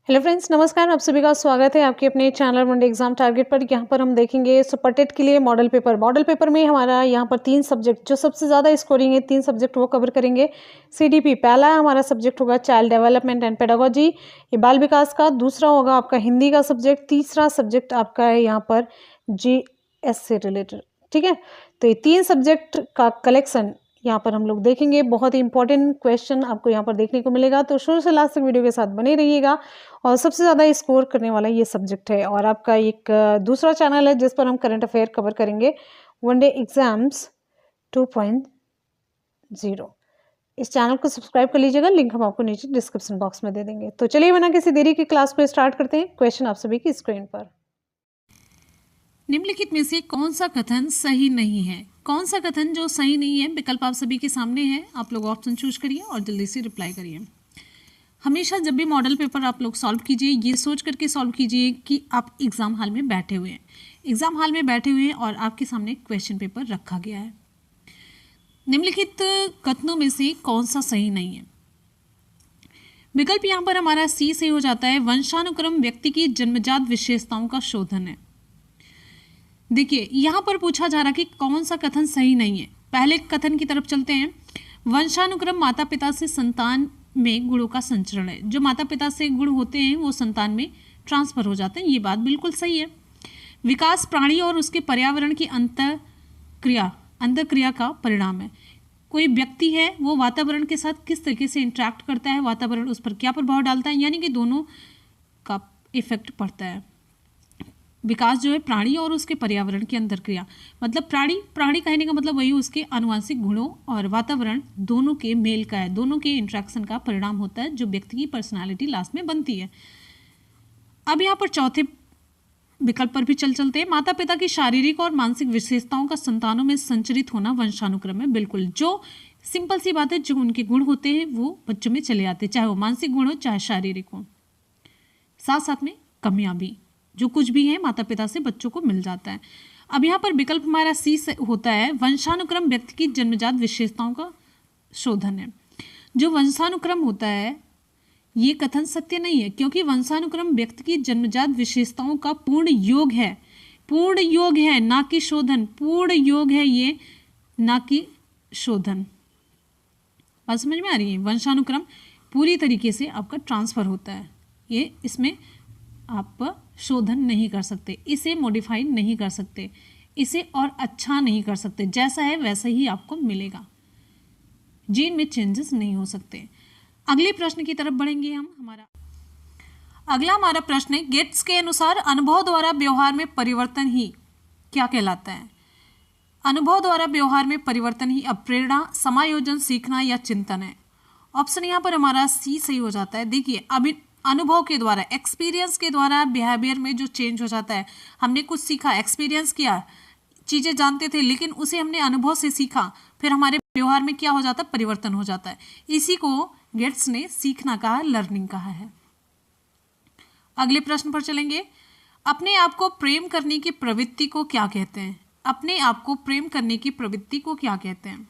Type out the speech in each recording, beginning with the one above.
Hello friends, नमस्कार। आप सभी का स्वागत है आपके अपने चैनल मंडे एग्जाम टारगेट पर। यहाँ पर हम देखेंगे सुपर टेट के लिए मॉडल पेपर में हमारा यहाँ पर 3 सब्जेक्ट जो सबसे ज़्यादा स्कोरिंग है, 3 सब्जेक्ट वो कवर करेंगे। सीडीपी पहला हमारा सब्जेक्ट होगा चाइल्ड डेवलपमेंट एंड पेडागोजी, ये बाल विकास का। दूसरा होगा आपका हिंदी का सब्जेक्ट। तीसरा सब्जेक्ट आपका है यहाँ पर जीएस से रिलेटेड। ठीक है, तो ये 3 सब्जेक्ट का कलेक्शन यहाँ पर हम लोग देखेंगे। बहुत ही इंपॉर्टेंट क्वेश्चन आपको यहाँ पर देखने को मिलेगा, तो शुरू से लास्ट तक वीडियो के साथ बने रहिएगा। और सबसे ज़्यादा स्कोर करने वाला ये सब्जेक्ट है। और आपका एक दूसरा चैनल है जिस पर हम करंट अफेयर कवर करेंगे, वनडे एग्जाम्स 2.0। इस चैनल को सब्सक्राइब कर लीजिएगा, लिंक हम आपको नीचे डिस्क्रिप्शन बॉक्स में दे देंगे। तो चलिए बिना किसी देरी की क्लास को स्टार्ट करते हैं। क्वेश्चन आप सभी की स्क्रीन पर। निम्नलिखित में से कौन सा कथन सही नहीं है? कौन सा कथन जो सही नहीं है, विकल्प आप सभी के सामने है। आप लोग ऑप्शन चूज करिए और जल्दी से रिप्लाई करिए। हमेशा जब भी मॉडल पेपर आप लोग सॉल्व कीजिए, ये सोच करके सॉल्व कीजिए कि आप एग्जाम हॉल में बैठे हुए हैं। एग्जाम हॉल में बैठे हुए हैं और आपके सामने क्वेश्चन पेपर रखा गया है। निम्नलिखित कथनों में से कौन सा सही नहीं है? विकल्प यहाँ पर हमारा सी सही हो जाता है। वंशानुक्रम व्यक्ति की जन्मजात विशेषताओं का शोधन है। देखिए, यहाँ पर पूछा जा रहा कि कौन सा कथन सही नहीं है। पहले कथन की तरफ चलते हैं। वंशानुक्रम माता पिता से संतान में गुणों का संचरण है। जो माता पिता से गुण होते हैं वो संतान में ट्रांसफर हो जाते हैं, ये बात बिल्कुल सही है। विकास प्राणी और उसके पर्यावरण की अंतःक्रिया का परिणाम है। कोई व्यक्ति है वो वातावरण के साथ किस तरीके से इंटरेक्ट करता है, वातावरण उस पर क्या प्रभाव डालता है, यानी कि दोनों का इफेक्ट पड़ता है। विकास जो है प्राणी और उसके पर्यावरण की अंतर्क्रिया, मतलब प्राणी कहने का मतलब वही उसके आनुवंशिक गुणों और वातावरण दोनों के मेल का है, दोनों के इंटरेक्शन का परिणाम होता है, जो व्यक्ति की पर्सनालिटी लास्ट में बनती है। अब यहाँ पर चौथे विकल्प पर भी चलते हैं। माता पिता की शारीरिक और मानसिक विशेषताओं का संतानों में संचरित होना वंशानुक्रम है। बिल्कुल, जो सिंपल सी बात है, जो उनके गुण होते हैं वो बच्चों में चले आते हैं, चाहे वो मानसिक गुण हो चाहे शारीरिक हो। साथ साथ में कमियां भी, जो कुछ भी है माता पिता से बच्चों को मिल जाता है। अब यहाँ पर विकल्प हमारा सी से होता है। वंशानुक्रम व्यक्ति की जन्मजात विशेषताओं का शोधन है। जो वंशानुक्रम होता है ये कथन सत्य नहीं है, क्योंकि वंशानुक्रम व्यक्ति की जन्मजात विशेषताओं का पूर्ण योग है, ना कि शोधन। पूर्ण योग है ये, ना कि शोधन। बात समझ में आ रही है? वंशानुक्रम पूरी तरीके से आपका ट्रांसफर होता है, ये इसमें आप शोधन नहीं कर सकते, इसे मॉडिफाई नहीं कर सकते, इसे और अच्छा नहीं कर सकते। जैसा है वैसा ही आपको मिलेगा, जीन में चेंजेस नहीं हो सकते। अगले प्रश्न की तरफ बढ़ेंगे हम। अगला हमारा प्रश्न है, गेट्स के अनुसार अनुभव द्वारा व्यवहार में परिवर्तन ही क्या कहलाता है? अनुभव द्वारा व्यवहार में परिवर्तन ही अब प्रेरणा, समायोजन, सीखना या चिंतन है। ऑप्शन यहाँ पर हमारा सी सही हो जाता है। देखिए, अभी अनुभव के द्वारा, एक्सपीरियंस के द्वारा बिहेवियर में जो चेंज हो जाता है, हमने कुछ सीखा, एक्सपीरियंस किया, चीज़ें जानते थे लेकिन उसे हमने अनुभव से सीखा, फिर हमारे व्यवहार में क्या हो जाता है? परिवर्तन हो जाता है। इसी को गेट्स ने सीखना कहा, लर्निंग कहा है। अगले प्रश्न पर चलेंगे। अपने आप को प्रेम करने की प्रवृत्ति को क्या कहते हैं? अपने आप को प्रेम करने की प्रवृत्ति को क्या कहते हैं?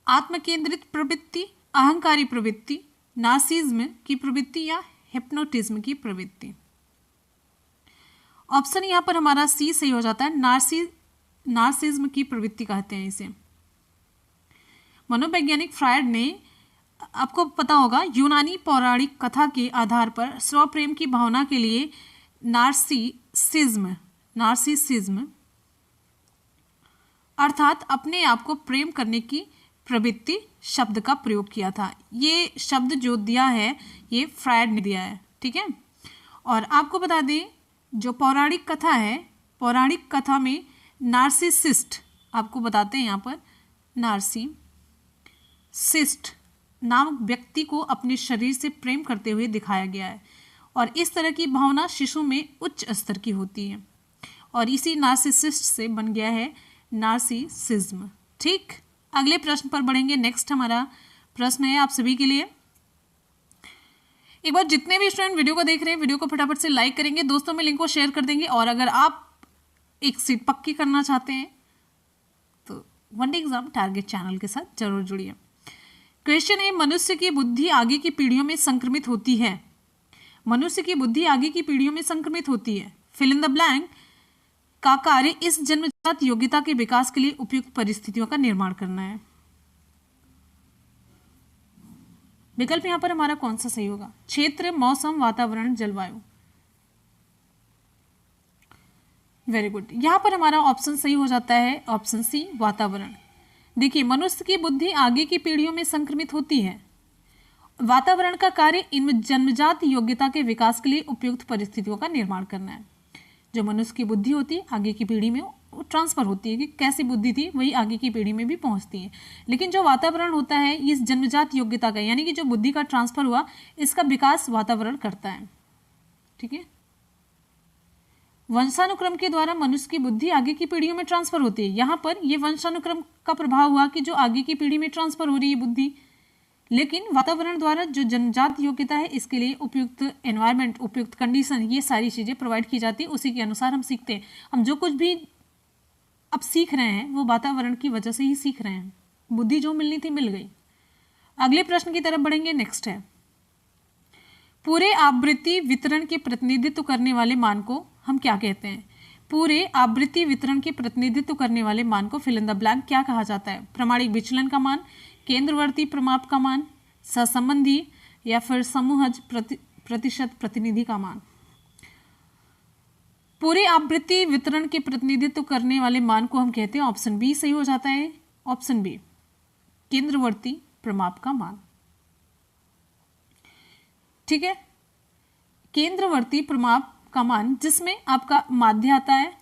आत्मकेंद्रित प्रवृत्ति, अहंकारी प्रवृत्ति, नार्सिज्म की प्रवृत्ति या हिप्नोटिज्म की प्रवृत्ति। ऑप्शन यहाँ पर हमारा सी सही हो जाता है। नार्सिज्म की प्रवृत्ति कहते हैं इसे। मनोवैज्ञानिक फ्रायड ने, आपको पता होगा, यूनानी पौराणिक कथा के आधार पर स्वप्रेम की भावना के लिए नार्सिसिज्म अर्थात अपने आप को प्रेम करने की प्रवृत्ति शब्द का प्रयोग किया था। ये शब्द जो दिया है ये फ्रायड ने दिया है, ठीक है। और आपको बता दें, जो पौराणिक कथा है, पौराणिक कथा में नार्सिसिस्ट, आपको बताते हैं यहाँ पर, नार्सिसिस्ट नामक व्यक्ति को अपने शरीर से प्रेम करते हुए दिखाया गया है। और इस तरह की भावना शिशु में उच्च स्तर की होती है, और इसी नार्सिसिस्ट से बन गया है नार्सिसिज्म। ठीक, अगले प्रश्न पर बढ़ेंगे। नेक्स्ट हमारा प्रश्न है आप सभी के लिए। एक बार जितने भी स्टूडेंट वीडियो को देख रहे हैं, वीडियो को फटाफट से लाइक करेंगे, दोस्तों में लिंक को शेयर कर देंगे। और अगर आप एक सीट पक्की करना चाहते हैं तो वनडे एग्जाम टारगेट चैनल के साथ जरूर जुड़िए। क्वेश्चन है, मनुष्य की बुद्धि आगे की पीढ़ियों में संक्रमित होती है क्या? मनुष्य की बुद्धि आगे की पीढ़ियों में संक्रमित होती है क्या? मनुष्य की बुद्धि आगे की पीढ़ियों में संक्रमित होती है। फिल इन द ब्लैंक का कार्य इस जन्मजात योग्यता के विकास के लिए उपयुक्त परिस्थितियों का निर्माण करना है। विकल्प यहां पर हमारा कौन सा सही होगा? क्षेत्र, मौसम, वातावरण, जलवायु। वेरी गुड, यहां पर हमारा ऑप्शन सही हो जाता है ऑप्शन सी, वातावरण। देखिए, मनुष्य की बुद्धि आगे की पीढ़ियों में संक्रमित होती है। वातावरण का कार्य इन जन्मजात योग्यता के विकास के लिए उपयुक्त परिस्थितियों का निर्माण करना है। जो मनुष्य की बुद्धि होती है आगे की पीढ़ी में वो ट्रांसफर होती है कि कैसी बुद्धि थी वही आगे की पीढ़ी में भी पहुंचती है। लेकिन जो वातावरण होता है इस जन्मजात योग्यता का, यानी कि जो बुद्धि का ट्रांसफर हुआ, इसका विकास वातावरण करता है। ठीक है, वंशानुक्रम के द्वारा मनुष्य की बुद्धि आगे की पीढ़ियों में ट्रांसफर होती है। यहाँ पर ये वंशानुक्रम का प्रभाव हुआ कि जो आगे की पीढ़ी में ट्रांसफर हो रही है बुद्धि, लेकिन वातावरण द्वारा जो जन्मजात योग्यता है इसके लिए उपयुक्त एनवायरनमेंट, उपयुक्त कंडीशन, ये सारी चीजें प्रोवाइड की जाती है। उसी के अनुसार हम सीखते हैं। हम जो कुछ भी अब सीख रहे हैं वो वातावरण की वजह से ही सीख रहे हैं। बुद्धि जो मिलनी थी मिल गई। अगले प्रश्न की तरफ बढ़ेंगे। नेक्स्ट है, पूरे आवृत्ति वितरण के प्रतिनिधित्व करने वाले मान को हम क्या कहते हैं? पूरे आवृत्ति वितरण के प्रतिनिधित्व करने वाले मान को फिल इन द ब्लैंक क्या कहा जाता है? प्रमाणिक विचलन का मान, केंद्रवर्ती प्रमाप का मान, सहसंबंधी, या फिर समूहज प्रतिशत प्रतिनिधि का मान। पूरे आवृत्ति वितरण के प्रतिनिधित्व करने वाले मान को हम कहते हैं, ऑप्शन बी सही हो जाता है, ऑप्शन बी, केंद्रवर्ती प्रमाप का मान। ठीक है, केंद्रवर्ती प्रमाप का मान जिसमें आपका माध्य आता है,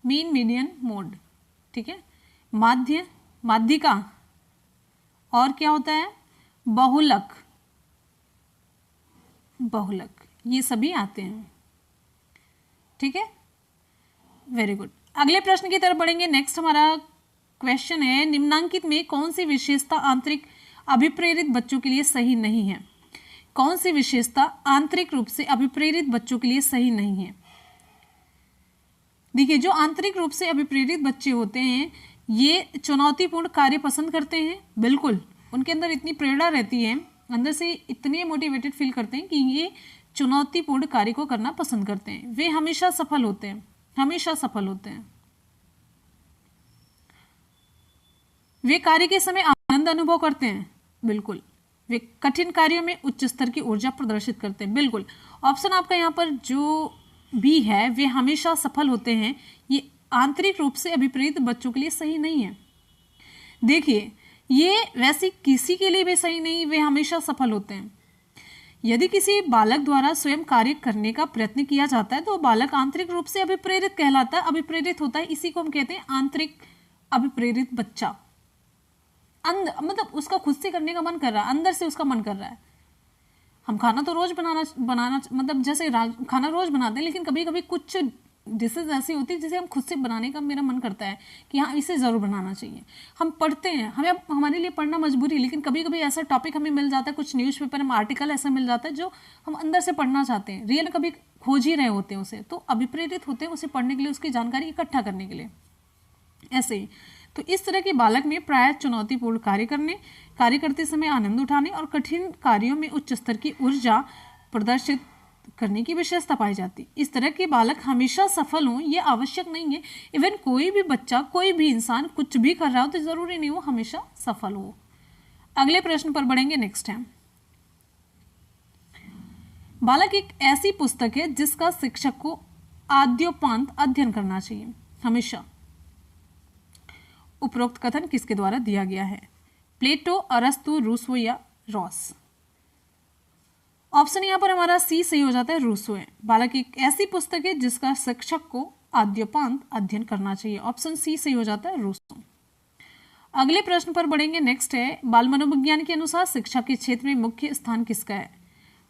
मीन, मीडियन, मोड। ठीक है, माध्य, माध्यिका, और क्या होता है? बहुलक, बहुलक, ये सभी आते हैं। ठीक है, वेरी गुड। अगले प्रश्न की तरफ बढ़ेंगे। नेक्स्ट हमारा क्वेश्चन है, निम्नांकित में कौन सी विशेषता आंतरिक अभिप्रेरित बच्चों के लिए सही नहीं है? कौन सी विशेषता आंतरिक रूप से अभिप्रेरित बच्चों के लिए सही नहीं है? देखिए, जो आंतरिक रूप से अभिप्रेरित बच्चे होते हैं ये चुनौतीपूर्ण कार्य पसंद करते हैं। बिल्कुल, उनके अंदर इतनी प्रेरणा रहती है, अंदर से इतने मोटिवेटेड फील करते हैं कि ये चुनौतीपूर्ण कार्य को करना पसंद करते हैं। वे हमेशा सफल होते हैं, हमेशा सफल होते हैं। वे कार्य के समय आनंद अनुभव करते हैं। बिल्कुल, वे कठिन कार्यों में उच्च स्तर की ऊर्जा प्रदर्शित करते हैं। बिल्कुल, ऑप्शन आपका यहाँ पर जो भी है, वे हमेशा सफल होते हैं, ये आंतरिक रूप से अभिप्रेरित बच्चों के लिए सही नहीं है। देखिए, ये वैसे किसी के लिए भी सही नहीं, वे हमेशा सफल होते हैं। यदि किसी बालक द्वारा स्वयं कार्य करने का प्रयत्न किया जाता है तो बालक आंतरिक रूप से अभिप्रेरित कहलाता है, अभिप्रेरित होता है। इसी को हम कहते हैं आंतरिक अभिप्रेरित बच्चा। मतलब उसका खुद से करने का मन कर रहा है, अंदर से उसका मन कर रहा है। हम खाना तो रोज बनाना मतलब जैसे खाना रोज बनाते हैं, लेकिन कभी कभी कुछ डिशेज ऐसी होती है जिसे हम खुद से बनाने का मेरा मन करता है कि हाँ इसे ज़रूर बनाना चाहिए। हम पढ़ते हैं, हमारे लिए पढ़ना मजबूरी, लेकिन कभी कभी ऐसा टॉपिक हमें मिल जाता है, कुछ न्यूज़पेपर में आर्टिकल ऐसा मिल जाता है जो हम अंदर से पढ़ना चाहते हैं, रियल कभी खोज ही रहे होते हैं उसे, तो अभिप्रेरित होते हैं उसे पढ़ने के लिए, उसकी जानकारी इकट्ठा करने के लिए। ऐसे ही तो इस तरह के बालक में प्रायः चुनौतीपूर्ण कार्य करते समय आनंद उठाने और कठिन कार्यों में उच्च स्तर की ऊर्जा प्रदर्शित करने की विशेषता पाई जाती। इस तरह के बालक हमेशा सफल हों ये आवश्यक नहीं है। इवन कोई भी बच्चा, कोई भी इंसान कुछ भी कर रहा हो तो जरूरी नहीं वो हमेशा सफल हो। अगले प्रश्न पर बढ़ेंगे। नेक्स्ट है, बालक एक ऐसी पुस्तक है जिसका शिक्षक को आद्योपांत अध्ययन करना चाहिए हमेशा। उपरोक्त कथन किसके द्वारा दिया गया है? प्लेटो, अरस्तु, रूसो या रॉस? ऑप्शन यहां पर हमारा सी सही हो जाता है, रूसो है। बालक एक ऐसी पुस्तक है जिसका शिक्षक को आद्योपांत अध्ययन करना चाहिए। ऑप्शन सी सही हो जाता है, रूसो। अगले प्रश्न पर बढ़ेंगे। नेक्स्ट है, बाल मनोविज्ञान के अनुसार शिक्षा के क्षेत्र में मुख्य स्थान किसका है?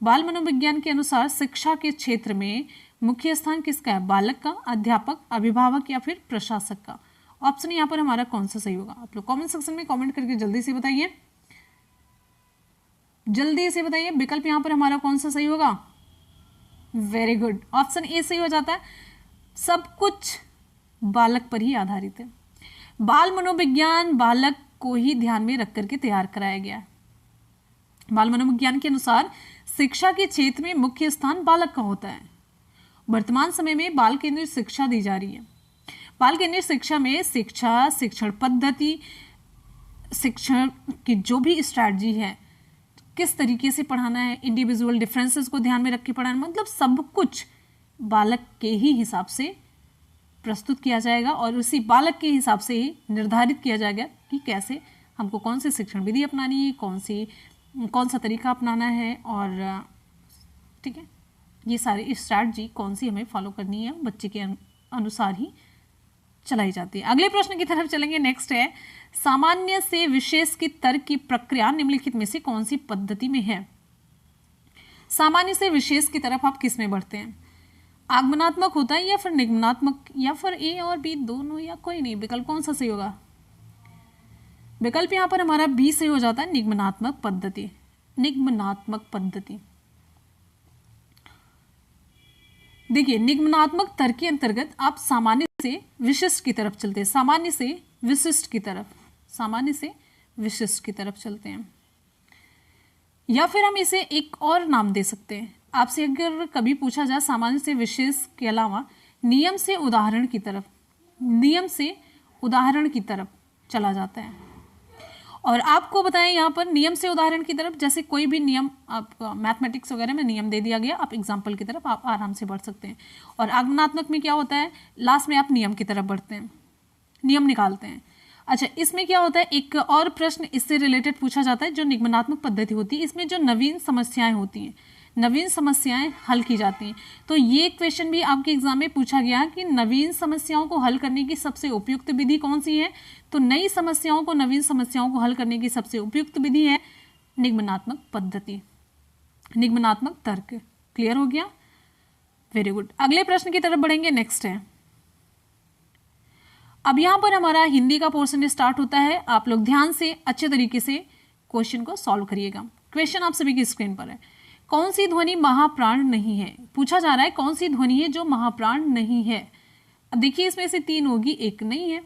बाल मनोविज्ञान के अनुसार शिक्षा के क्षेत्र में मुख्य स्थान किसका है? बालक का, अध्यापक, अभिभावक या फिर प्रशासक का? ऑप्शन यहाँ पर हमारा कौन सा सही होगा? आप लोग कमेंट सेक्शन में कमेंट करके जल्दी से बताइए, जल्दी से बताइए। विकल्प यहाँ पर हमारा कौन सा सही होगा? वेरी गुड, ऑप्शन ए सही हो जाता है। सब कुछ बालक पर ही आधारित है। बाल मनोविज्ञान बालक को ही ध्यान में रख करके तैयार कराया गया। बाल मनोविज्ञान के अनुसार शिक्षा के क्षेत्र में मुख्य स्थान बालक का होता है। वर्तमान समय में बाल केंद्रित शिक्षा दी जा रही है। बाल केंद्रित शिक्षा में शिक्षा, शिक्षण पद्धति, शिक्षण की जो भी स्ट्रैटेजी है, किस तरीके से पढ़ाना है, इंडिविजुअल डिफरेंसेस को ध्यान में रख के पढ़ाना, मतलब सब कुछ बालक के ही हिसाब से प्रस्तुत किया जाएगा और उसी बालक के हिसाब से ही निर्धारित किया जाएगा कि कैसे हमको कौन सी शिक्षण विधि अपनानी है, कौन सा तरीका अपनाना है, और ठीक है, ये सारी स्ट्रैटेजी कौन सी हमें फॉलो करनी है, बच्चे के अनुसार ही चलाई जाती है। अगले प्रश्न की तरफ चलेंगे। नेक्स्ट है, सामान्य से विशेष की तर्क की प्रक्रिया निम्नलिखित में से कौन सी पद्धति में है? सामान्य से विशेष की तरफ आप किस में बढ़ते हैं? आगमनात्मक होता है या फिर निगमनात्मक, या फिर ए और बी दोनों, या कोई नहीं? विकल्प कौन सा सही होगा? विकल्प यहाँ पर हमारा बी सही हो जाता है, निगमनात्मक पद्धति। निगमनात्मक पद्धति, देखिए निगमनात्मक तर्क के अंतर्गत आप सामान्य से विशिष्ट की तरफ चलते हैं, सामान्य से विशिष्ट की तरफ, सामान्य से विशिष्ट की तरफ चलते हैं। या फिर हम इसे एक और नाम दे सकते हैं। आपसे अगर कभी पूछा जाए सामान्य से विशेष के अलावा नियम से उदाहरण की तरफ, नियम से उदाहरण की तरफ चला जाता है। और आपको बताएं यहाँ पर नियम से उदाहरण की तरफ, जैसे कोई भी नियम, आपका मैथमेटिक्स वगैरह में नियम दे दिया गया, आप एग्जाम्पल की तरफ आप आराम से बढ़ सकते हैं। और आगमनात्मक में क्या होता है, लास्ट में आप नियम की तरफ बढ़ते हैं, नियम निकालते हैं। अच्छा, इसमें क्या होता है, एक और प्रश्न इससे रिलेटेड पूछा जाता है जो निगमनात्मक पद्धति होती है, इसमें जो नवीन समस्याएं होती हैं, नवीन समस्याएं हल की जाती हैं। तो ये क्वेश्चन भी आपके एग्जाम में पूछा गया कि नवीन समस्याओं को हल करने की सबसे उपयुक्त विधि कौन सी है? तो नई समस्याओं को, नवीन समस्याओं को हल करने की सबसे उपयुक्त विधि है निगमनात्मक पद्धति, निगमनात्मक तर्क। क्लियर हो गया? Very good. अगले प्रश्न की तरफ बढ़ेंगे। नेक्स्ट है, अब यहां पर हमारा हिंदी का पोर्शन स्टार्ट होता है। आप लोग ध्यान से अच्छे तरीके से क्वेश्चन को सॉल्व करिएगा। क्वेश्चन आप सभी की स्क्रीन पर है। कौन सी ध्वनि महाप्राण नहीं है? पूछा जा रहा है कौन सी ध्वनि है जो महाप्राण नहीं है। अब देखिए इसमें से तीन होगी, एक नहीं है।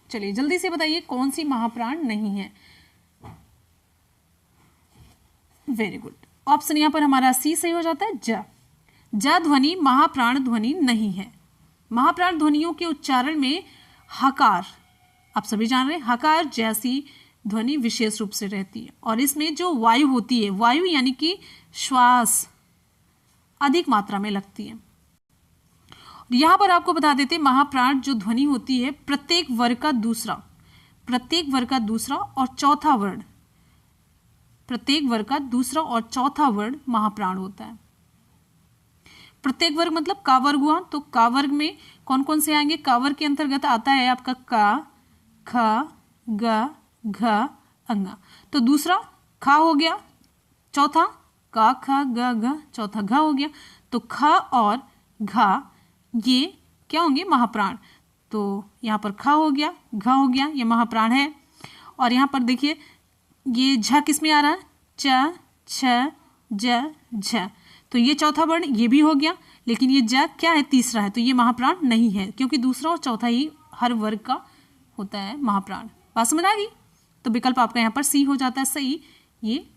चलिए जल्दी से बताइए कौन सी महाप्राण नहीं है। वेरी गुड, ऑप्शन यहां पर हमारा सी सही हो जाता है, ज ध्वनि महाप्राण ध्वनि नहीं है। महाप्राण ध्वनियों के उच्चारण में हकार, आप सभी जान रहे हैं, हकार जैसी ध्वनि विशेष रूप से रहती है और इसमें जो वायु होती है, वायु यानी कि श्वास अधिक मात्रा में लगती है। यहां पर आपको बता देते हैं महाप्राण जो ध्वनि होती है प्रत्येक वर्ग का दूसरा, प्रत्येक वर्ग का दूसरा और चौथा वर्ण, प्रत्येक वर्ग का दूसरा और चौथा वर्ण महाप्राण होता है। प्रत्येक वर्ग मतलब का वर्ग हुआ, तो का वर्ग में कौन कौन से आएंगे? का वर्ग के अंतर्गत आता है आपका का, ख, ग, घ, अंगा। तो दूसरा खा हो गया, चौथा का, ख, ग, घ, चौथा घ हो गया। तो ख और घ ये क्या होंगे? महाप्राण। तो यहाँ पर ख हो गया, घ हो गया, ये महाप्राण है। और यहाँ पर देखिए ये झ किस में आ रहा है? च, छ, ज, झ। तो ये चौथा वर्ण ये भी हो गया, लेकिन ये ज क्या है? तीसरा है, तो ये महाप्राण नहीं है, क्योंकि दूसरा और चौथा ही हर वर्ग का होता है महाप्राण। बात समझ आ गई? तो विकल्प आपका यहाँ पर सी हो जाता है सही, ये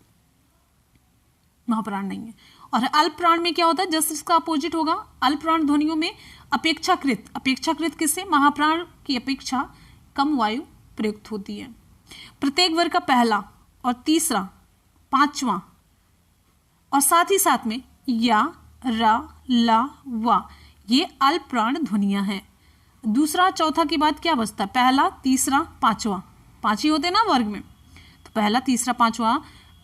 महाप्राण नहीं है। और अल्प प्राण में क्या होता है? जस्ट इसका अपोजिट होगा। अल्प प्राण ध्वनियों में अपेक्षाकृत, अपेक्षाकृत किससे? महाप्राण की अपेक्षा कम वायु प्रयुक्त होती है। प्रत्येक वर्ग का पहला और तीसरा, पांचवा और साथ ही साथ में या, रा, ला, वा, ये अल्प प्राण ध्वनियां हैं। दूसरा चौथा के बाद क्या बचता है? पहला, तीसरा, पांचवा, पांच ही होते हैं ना वर्ग में, तो पहला, तीसरा, पांचवा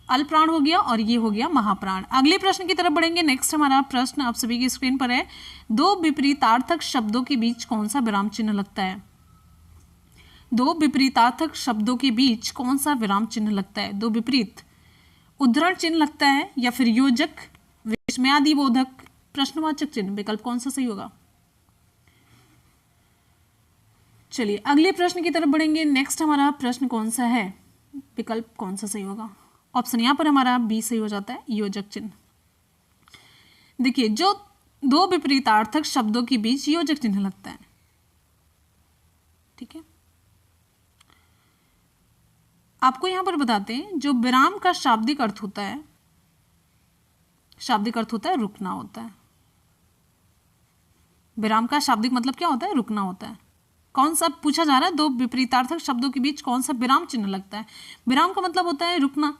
अल्प प्राण हो गया और ये हो गया महाप्राण। अगले प्रश्न की तरफ बढ़ेंगे। नेक्स्ट हमारा प्रश्न आप सभी की स्क्रीन पर है। दो विपरीतार्थक शब्दों के बीच कौन सा विराम चिन्ह लगता है? दो विपरीतार्थक शब्दों के बीच कौन सा विराम चिन्ह लगता है? दो विपरीत उद्धरण चिन्ह लगता है या फिर योजक, विस्मयादि बोधक, प्रश्नवाचक चिन्ह? विकल्प कौन सा सही होगा? चलिए अगले प्रश्न की तरफ बढ़ेंगे। नेक्स्ट हमारा प्रश्न कौन सा है? विकल्प कौन सा सही होगा? ऑप्शन यहां पर हमारा बी सही हो जाता है, योजक चिन्ह। देखिए जो दो विपरीतार्थक शब्दों के बीच योजक चिन्ह लगता है, ठीक है। आपको यहां पर बताते हैं जो विराम का शाब्दिक अर्थ होता है, शाब्दिक अर्थ होता है रुकना होता है। विराम का शाब्दिक मतलब क्या होता है? रुकना होता है। कौन सा पूछा जा रहा है? दो विपरीतार्थक शब्दों के बीच कौन सा विराम चिन्ह लगता है? विराम का मतलब होता है रुकना।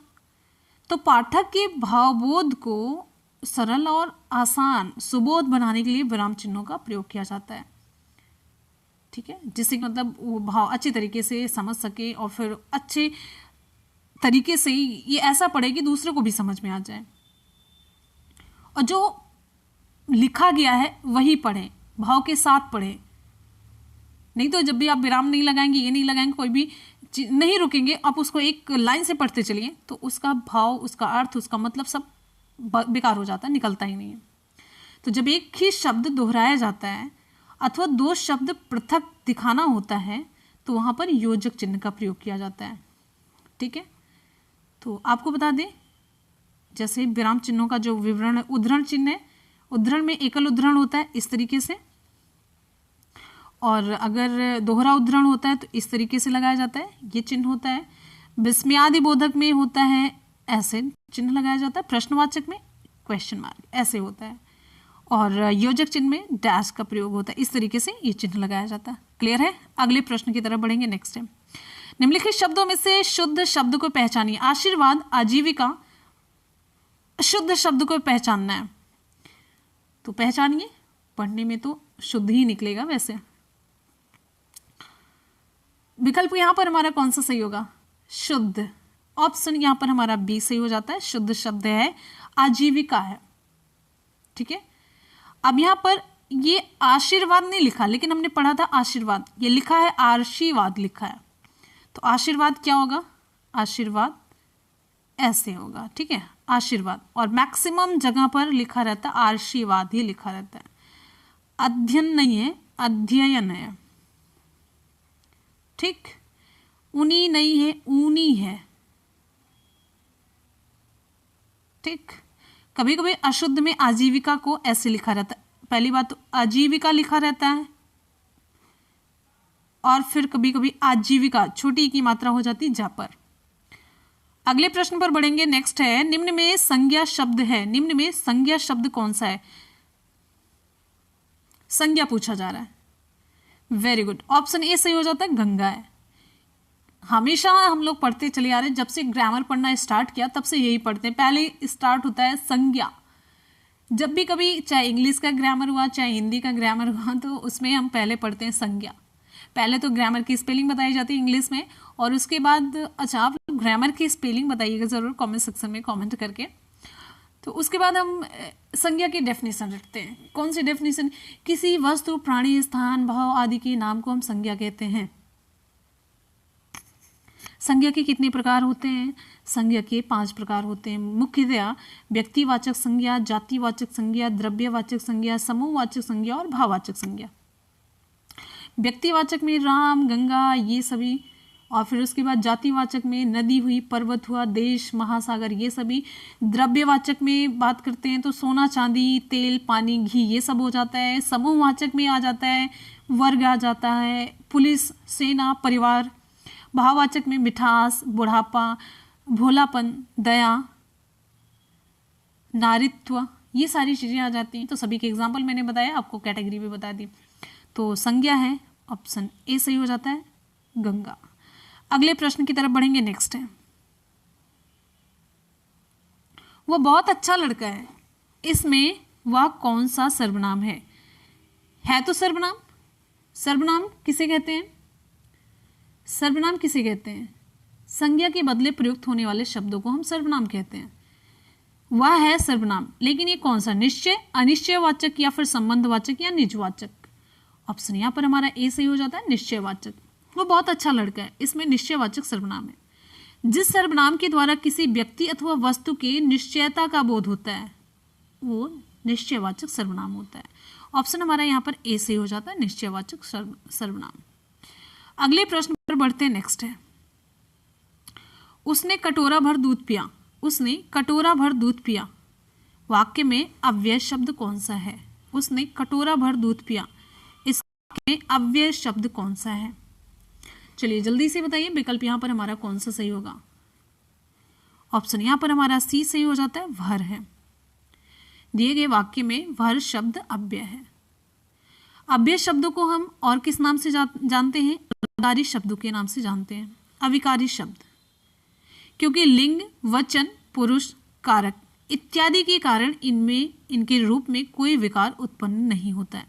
तो पाठक के भावबोध को सरल और आसान सुबोध बनाने के लिए विराम चिन्हों का प्रयोग किया जाता है। ठीक है, जिससे मतलब वो भाव अच्छे तरीके से समझ सके और फिर अच्छे तरीके से ये ऐसा पढ़े कि दूसरे को भी समझ में आ जाए, और जो लिखा गया है वही पढ़े, भाव के साथ पढ़े। नहीं तो जब भी आप विराम नहीं लगाएंगे, ये नहीं लगाएंगे, कोई भी नहीं रुकेंगे, आप उसको एक लाइन से पढ़ते चलिए तो उसका भाव, उसका अर्थ, उसका मतलब सब बेकार हो जाता है, निकलता ही नहीं है। तो जब एक ही शब्द दोहराया जाता है अथवा दो शब्द पृथक दिखाना होता है तो वहाँ पर योजक चिन्ह का प्रयोग किया जाता है। ठीक है, तो आपको बता दें, जैसे विराम चिन्हों का जो विवरण है, उद्धरण चिन्ह है, उद्धरण में एकल उद्धरण होता है इस तरीके से, और अगर दोहरा उद्धरण होता है तो इस तरीके से लगाया जाता है, ये चिन्ह होता है। विस्मयादि बोधक में होता है ऐसे चिन्ह लगाया जाता है, प्रश्नवाचक में क्वेश्चन मार्क ऐसे होता है, और योजक चिन्ह में डैश का प्रयोग होता है, इस तरीके से ये चिन्ह लगाया जाता है। क्लियर है? अगले प्रश्न की तरफ बढ़ेंगे। नेक्स्ट है, निम्नलिखित शब्दों में से शुद्ध शब्द को पहचानिए। आशीर्वाद, आजीविका, शुद्ध शब्द को पहचानना है, तो पहचानिए। पढ़ने में तो शुद्ध ही निकलेगा वैसे। विकल्प यहां पर हमारा कौन सा सही होगा? शुद्ध। ऑप्शन यहां पर हमारा बी सही हो जाता है। शुद्ध शब्द है आजीविका है। ठीक है, अब यहां पर ये आशीर्वाद नहीं लिखा, लेकिन हमने पढ़ा था आशीर्वाद, ये लिखा है आशीर्वाद लिखा है, तो आशीर्वाद क्या होगा? आशीर्वाद ऐसे होगा। ठीक है, आशीर्वाद, और मैक्सिमम जगह पर लिखा रहता है आशीर्वाद ही लिखा रहता है, अध्ययन नहीं है, अध्ययन है। ठीक, ऊनी नहीं है, ऊनी है। ठीक, कभी कभी अशुद्ध में आजीविका को ऐसे लिखा रहता है, पहली बात तो आजीविका लिखा रहता है, और फिर कभी कभी आजीविका छोटी की मात्रा हो जाती जा पर। अगले प्रश्न पर बढ़ेंगे। नेक्स्ट है, निम्न में संज्ञा शब्द है, निम्न में संज्ञा शब्द कौन सा है? संज्ञा पूछा जा रहा है। वेरी गुड, ऑप्शन ए सही हो जाता है, गंगा है। हमेशा हम लोग पढ़ते चले आ रहे हैं, जब से ग्रामर पढ़ना स्टार्ट किया तब से यही पढ़ते हैं, पहले स्टार्ट होता है संज्ञा। जब भी कभी चाहे इंग्लिश का ग्रामर हुआ चाहे हिंदी का ग्रामर हुआ तो उसमें हम पहले पढ़ते हैं संज्ञा। पहले तो ग्रामर की स्पेलिंग बताई जाती है इंग्लिश में, और उसके बाद अच्छा आप ग्रामर की स्पेलिंग बताइएगा ज़रूर कमेंट सेक्शन में कमेंट करके। तो उसके बाद हम संज्ञा की डेफिनेशन रखते हैं। कौन सी डेफिनेशन? किसी वस्तु, प्राणी, स्थान, भाव आदि के नाम को हम संज्ञा कहते हैं। संज्ञा के कितने प्रकार होते हैं? संज्ञा के 5 प्रकार होते हैं मुख्यतया: व्यक्तिवाचक संज्ञा, जातिवाचक संज्ञा, द्रव्यवाचक संज्ञा, समूहवाचक संज्ञा और भाववाचक संज्ञा। व्यक्तिवाचक में राम, गंगा, ये सभी, और फिर उसके बाद जातिवाचक में नदी हुई, पर्वत हुआ, देश, महासागर, ये सभी। द्रव्यवाचक में बात करते हैं तो सोना, चांदी, तेल, पानी, घी, ये सब हो जाता है। समूहवाचक में आ जाता है वर्ग, आ जाता है पुलिस, सेना, परिवार। भाववाचक में मिठास, बुढ़ापा, भोलापन, दया, नारित्व, ये सारी चीज़ें आ जाती हैं। तो सभी के एग्जाम्पल मैंने बताया, आपको कैटेगरी भी बता दी। तो संज्ञा है, ऑप्शन ए सही हो जाता है, गंगा। अगले प्रश्न की तरफ बढ़ेंगे। नेक्स्ट है, वह बहुत अच्छा लड़का है, इसमें वह कौन सा सर्वनाम है? है तो सर्वनाम। सर्वनाम किसे कहते हैं? सर्वनाम किसे कहते हैं? संज्ञा के बदले प्रयुक्त होने वाले शब्दों को हम सर्वनाम कहते हैं। वह है सर्वनाम, लेकिन ये कौन सा? निश्चय, अनिश्चयवाचक, या फिर संबंधवाचक, या निजवाचक? ऑप्शन यहाँ पर हमारा ए सही हो जाता है, निश्चयवाचक। वो बहुत अच्छा लड़का है, इसमें निश्चयवाचक सर्वनाम है। जिस सर्वनाम के द्वारा किसी व्यक्ति अथवा वस्तु के निश्चयता का बोध होता है वो निश्चयवाचक सर्वनाम होता है। ऑप्शन हमारा यहाँ पर ए सही हो जाता है, निश्चयवाचक सर्वनाम। अगले प्रश्न पर बढ़ते हैं। नेक्स्ट है, उसने कटोरा भर दूध पिया। उसने कटोरा भर दूध पिया, वाक्य में अव्यय शब्द कौन सा है? उसने कटोरा भर दूध पिया, इस वाक्य में अव्यय शब्द कौन सा है? चलिए जल्दी से बताइए, विकल्प यहाँ पर हमारा कौन सा सही होगा? ऑप्शन यहाँ पर हमारा सी सही हो जाता है, भर है। दिए गए वाक्य में वह शब्द अव्यय है। अव्यय शब्दों को हम और किस नाम से जानते हैं? अविकारी शब्दों के नाम से जानते हैं। अविकारी शब्द, क्योंकि लिंग, वचन, पुरुष, कारक इत्यादि के कारण इनमें, इनके रूप में कोई विकार उत्पन्न नहीं होता है।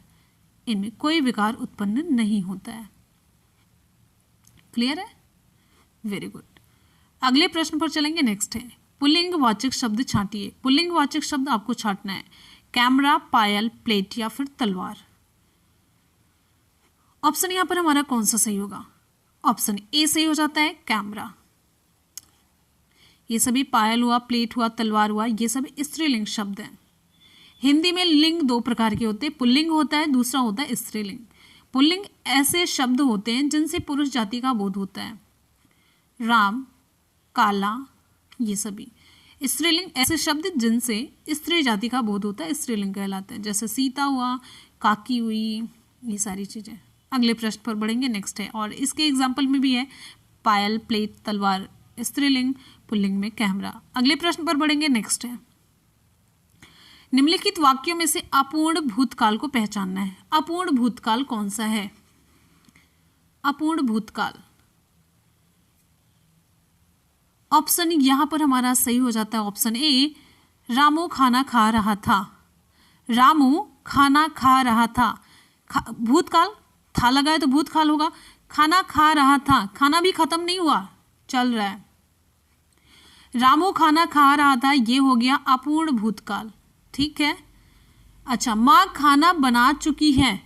इनमें कोई विकार उत्पन्न नहीं होता है। क्लियर है? Very good. अगले प्रश्न पर चलेंगे। नेक्स्ट है पुल्लिंग वाचक शब्द छांटिए। पुल्लिंग वाचक शब्द आपको छांटना है। कैमरा, पायल, प्लेट या फिर तलवार। ऑप्शन यहां पर हमारा कौन सा सही होगा? ऑप्शन ए सही हो जाता है, कैमरा। ये सभी पायल हुआ, प्लेट हुआ, तलवार हुआ, ये सब स्त्रीलिंग शब्द हैं। हिंदी में लिंग दो प्रकार के होते हैं, पुल्लिंग होता है, दूसरा होता है स्त्रीलिंग। पुल्लिंग ऐसे शब्द होते हैं जिनसे पुरुष जाति का बोध होता है। राम, काला, ये सभी। स्त्रीलिंग ऐसे शब्द जिनसे स्त्री जाति का बोध होता है, स्त्रीलिंग कहलाते हैं। जैसे सीता हुआ, काकी हुई, ये सारी चीजें। अगले प्रश्न पर बढ़ेंगे। नेक्स्ट है, और इसके एग्जाम्पल में भी है पायल, प्लेट, तलवार स्त्रीलिंग, पुल्लिंग में कैमरा। अगले प्रश्न पर बढ़ेंगे। नेक्स्ट है निम्नलिखित वाक्यों में से अपूर्ण भूतकाल को पहचानना है। अपूर्ण भूतकाल कौन सा है? अपूर्ण भूतकाल, ऑप्शन यहां पर हमारा सही हो जाता है ऑप्शन ए, रामू खाना खा रहा था। रामू खाना खा रहा था। भूतकाल, था लगा है तो भूतकाल होगा। खाना खा रहा था, खाना भी खत्म नहीं हुआ, चल रहा है। रामू खाना खा रहा था, ये हो गया अपूर्ण भूतकाल। ठीक है। अच्छा, माँ खाना बना चुकी है।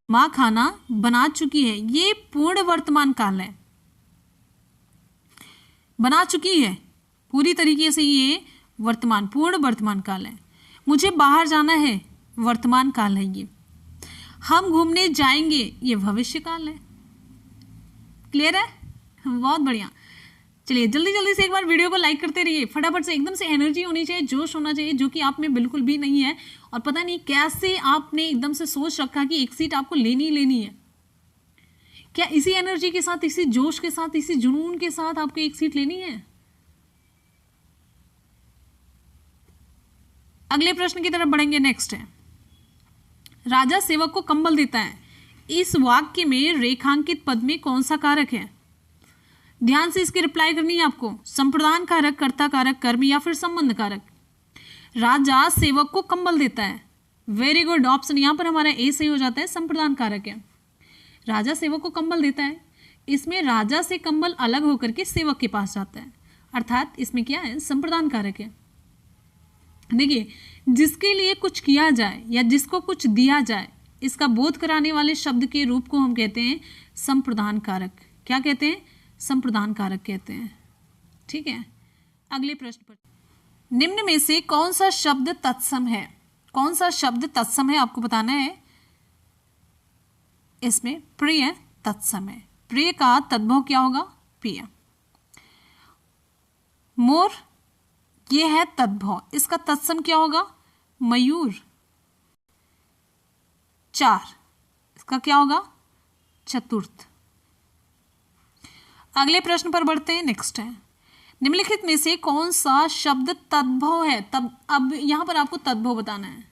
माँ खाना बना चुकी है, ये पूर्ण वर्तमान काल है। बना चुकी है पूरी तरीके से, ये वर्तमान, पूर्ण वर्तमान काल है। मुझे बाहर जाना है, वर्तमान काल है ये। हम घूमने जाएंगे, ये भविष्य काल है। क्लियर है? बहुत बढ़िया। चलिए जल्दी जल्दी से एक बार वीडियो को लाइक करते रहिए, फटाफट से। एकदम से एनर्जी होनी चाहिए, जोश होना चाहिए, जो कि आप में बिल्कुल भी नहीं है। और पता नहीं कैसे आपने एकदम से सोच रखा कि एक सीट आपको लेनी ही लेनी है। क्या इसी एनर्जी के साथ, इसी जोश के साथ, इसी जुनून के साथ आपको एक सीट लेनी है? अगले प्रश्न की तरफ बढ़ेंगे। नेक्स्ट है राजा सेवक को कंबल देता है। इस वाक्य में रेखांकित पद में कौन सा कारक है? ध्यान से इसकी रिप्लाई करनी है आपको। संप्रदान कारक, कर्ता कारक, कर्म या फिर संबंध कारक। राजा सेवक को कंबल देता है। Very good. ऑप्शन यहां पर हमारा ए सही हो जाता है, संप्रदान कारक है। राजा सेवक को कंबल देता है, इसमें राजा से कंबल अलग होकर के सेवक के पास जाता है, अर्थात इसमें क्या है? संप्रदान कारक है। देखिए, जिसके लिए कुछ किया जाए या जिसको कुछ दिया जाए, इसका बोध कराने वाले शब्द के रूप को हम कहते हैं संप्रदान कारक। क्या कहते हैं? संप्रदान कारक कहते हैं। ठीक है। अगले प्रश्न पर, निम्न में से कौन सा शब्द तत्सम है? कौन सा शब्द तत्सम है आपको बताना है। इसमें प्रिय तत्सम है। प्रिय का तद्भव क्या होगा? प्रिय। मोर, ये है तद्भव, इसका तत्सम क्या होगा? मयूर। चार, इसका क्या होगा? चतुर्थ। अगले प्रश्न पर बढ़ते हैं। नेक्स्ट है निम्नलिखित में से कौन सा शब्द तद्भव है? तब अब यहां पर आपको तद्भव बताना है।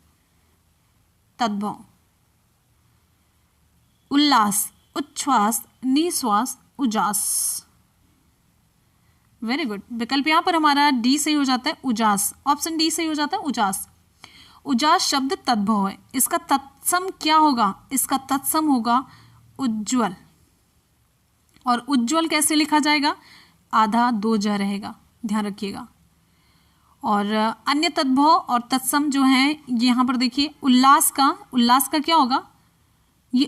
तद्भव, उल्लास, उच्छ्वास, निश्वास, उजास। Very good. विकल्प यहां पर हमारा डी सही हो जाता है, उजास। ऑप्शन डी सही हो जाता है, उजास। उजास शब्द तद्भव है। इसका तत्सम क्या होगा? इसका तत्सम होगा उज्ज्वल। और उज्ज्वल कैसे लिखा जाएगा? आधा दो जा रहेगा, ध्यान रखिएगा। और अन्य तद्भव और तत्सम जो है, यहाँ पर देखिए, उल्लास का क्या होगा? ये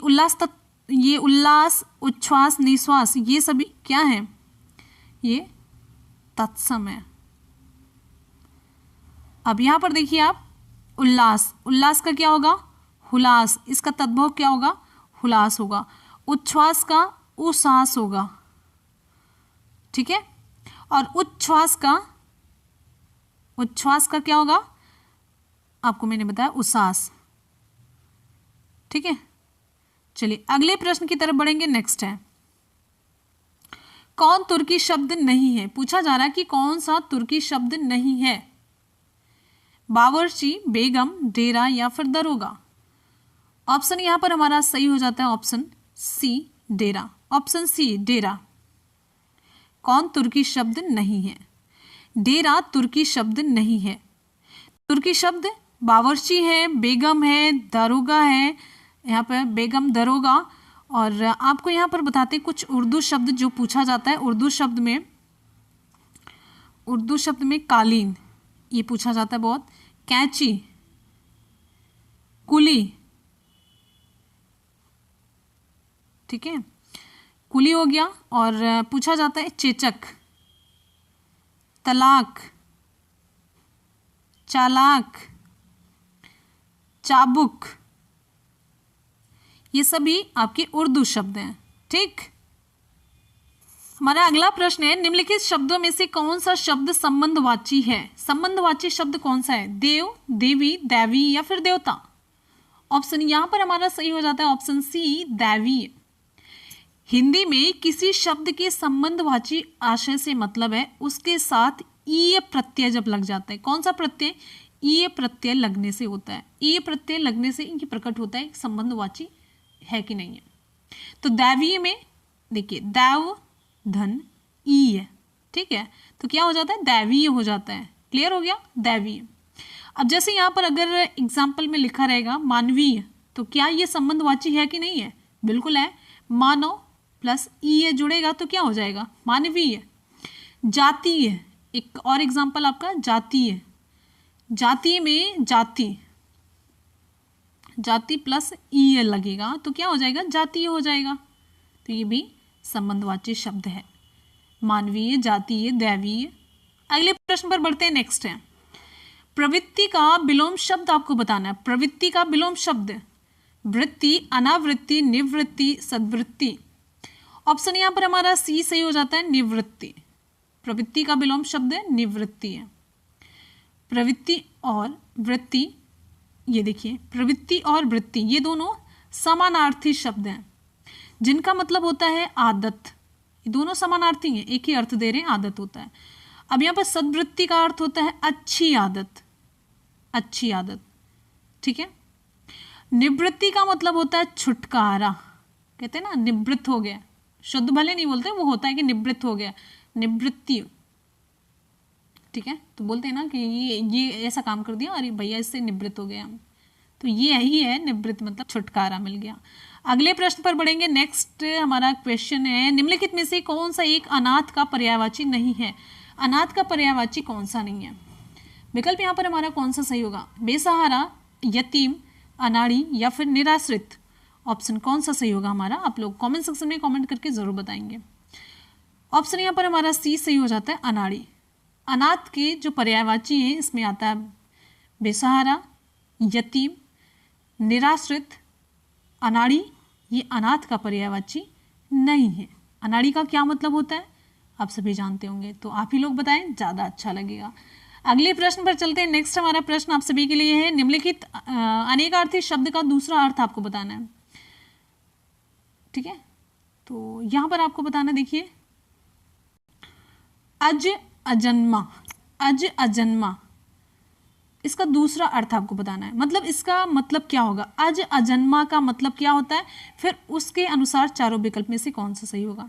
उल्लास, उच्छ्वास, निश्वास, ये सभी क्या है? ये तत्सम है। अब यहां पर देखिए आप, उल्लास का क्या होगा? हुलास। इसका तद्भव क्या होगा? हुलास होगा। उच्छ्वास का उसास होगा। ठीक है। और उच्छ्वास का क्या होगा? आपको मैंने बताया, उसास। ठीक है। चलिए अगले प्रश्न की तरफ बढ़ेंगे। नेक्स्ट है कौन तुर्की शब्द नहीं है? पूछा जा रहा है कि कौन सा तुर्की शब्द नहीं है। बावर्ची, बेगम, डेरा या फिर दरोगा। ऑप्शन यहाँ पर हमारा सही हो जाता है ऑप्शन सी, डेरा। ऑप्शन सी, डेरा। कौन तुर्की शब्द नहीं है? डेरा तुर्की शब्द नहीं है। तुर्की शब्द बावर्ची है, बेगम है, दरोगा है, यहाँ पर बेगम, दरोगा। और आपको यहाँ पर बताते कुछ उर्दू शब्द जो पूछा जाता है। उर्दू शब्द में कालीन, ये पूछा जाता है बहुत। कैंची, कुली, ठीक है, कुली हो गया। और पूछा जाता है चेचक, तलाक, चालाक, चाबुक, ये सभी आपके उर्दू शब्द हैं। ठीक, हमारा अगला प्रश्न है, निम्नलिखित शब्दों में से कौन सा शब्द संबंधवाची है? संबंधवाची शब्द कौन सा है? देव, देवी, दैवी या फिर देवता। ऑप्शन यहां पर हमारा सही हो जाता है ऑप्शन सी, दैवी। हिंदी में किसी शब्द के संबंधवाची आशय से मतलब है उसके साथ ईय प्रत्यय जब लग जाता है। कौन सा प्रत्यय? ईय प्रत्यय लगने से होता है। ईय प्रत्यय लगने से इनकी प्रकट होता है संबंधवाची है कि नहीं है। तो दैवीय में देखिए, दैव, धन, ईय, ठीक है, तो क्या हो जाता है? दैवीय हो जाता है। क्लियर हो गया? दैवीय। अब जैसे यहाँ पर अगर एग्जाम्पल में लिखा रहेगा मानवीय, तो क्या ये संबंधवाची है कि नहीं है? बिल्कुल है। मानव प्लस ईय जुड़ेगा तो क्या हो जाएगा? मानवीय। जातीय, एक और एग्जाम्पल आपका जातीय। जातीय में जाति, जाति प्लस ईय लगेगा तो क्या हो जाएगा? जातीय हो जाएगा। तो ये भी संबंधवाची शब्द है, मानवीय, जातीय, दैवीय। अगले प्रश्न पर बढ़ते हैं। नेक्स्ट है, प्रवृत्ति का विलोम शब्द आपको बताना है। प्रवृत्ति का विलोम शब्द, वृत्ति, अनावृत्ति, निवृत्ति, सद्वृत्ति। ऑप्शन यहाँ पर हमारा सी सही हो जाता है, निवृत्ति। प्रवृत्ति का विलोम शब्द है निवृत्ति है। प्रवृत्ति और वृत्ति, ये देखिए, प्रवृत्ति और वृत्ति ये दोनों समानार्थी शब्द हैं जिनका मतलब होता है आदत। ये दोनों समानार्थी हैं, एक ही अर्थ दे रहे हैं, आदत होता है। अब यहाँ पर सद्वृत्ति का अर्थ होता है अच्छी आदत, अच्छी आदत, ठीक है। निवृत्ति का मतलब होता है छुटकारा, कहते हैं ना निवृत्त हो गया, शुद्ध भले नहीं बोलते, वो होता है कि निवृत्त हो गया, निवृत्ति, ठीक है। तो बोलते हैं ना कि ये ऐसा काम कर दिया और भैया इससे निवृत्त हो गया हम, तो ये यही है निवृत्त, मतलब छुटकारा मिल गया। अगले प्रश्न पर बढ़ेंगे। नेक्स्ट हमारा क्वेश्चन है, निम्नलिखित में से कौन सा एक अनाथ का पर्यायवाची नहीं है? अनाथ का पर्यायवाची कौन सा नहीं है? विकल्प यहाँ पर हमारा कौन सा सही होगा? बेसहारा, यतीम, अनाड़ी या फिर निराश्रित। ऑप्शन कौन सा सही होगा हमारा? आप लोग कमेंट सेक्शन में कमेंट करके जरूर बताएंगे। ऑप्शन यहाँ पर हमारा सी सही हो जाता है, अनाड़ी। अनाथ के जो पर्यायवाची है इसमें आता है बेसहारा, यतीम, निराश्रित, अनाड़ी। ये अनाथ का पर्यायवाची नहीं है। अनाड़ी का क्या मतलब होता है आप सभी जानते होंगे, तो आप ही लोग बताएं, ज़्यादा अच्छा लगेगा। अगले प्रश्न पर चलते हैं। नेक्स्ट हमारा प्रश्न आप सभी के लिए है, निम्नलिखित अनेकार्थी शब्द का दूसरा अर्थ आपको बताना है, ठीक है। तो यहाँ पर आपको बताना, देखिए, अज अजन्मा, अज अजन्मा, इसका दूसरा अर्थ आपको बताना है। मतलब इसका मतलब क्या होगा? अज अजन्मा का मतलब क्या होता है, फिर उसके अनुसार चारों विकल्प में से कौन सा सही होगा।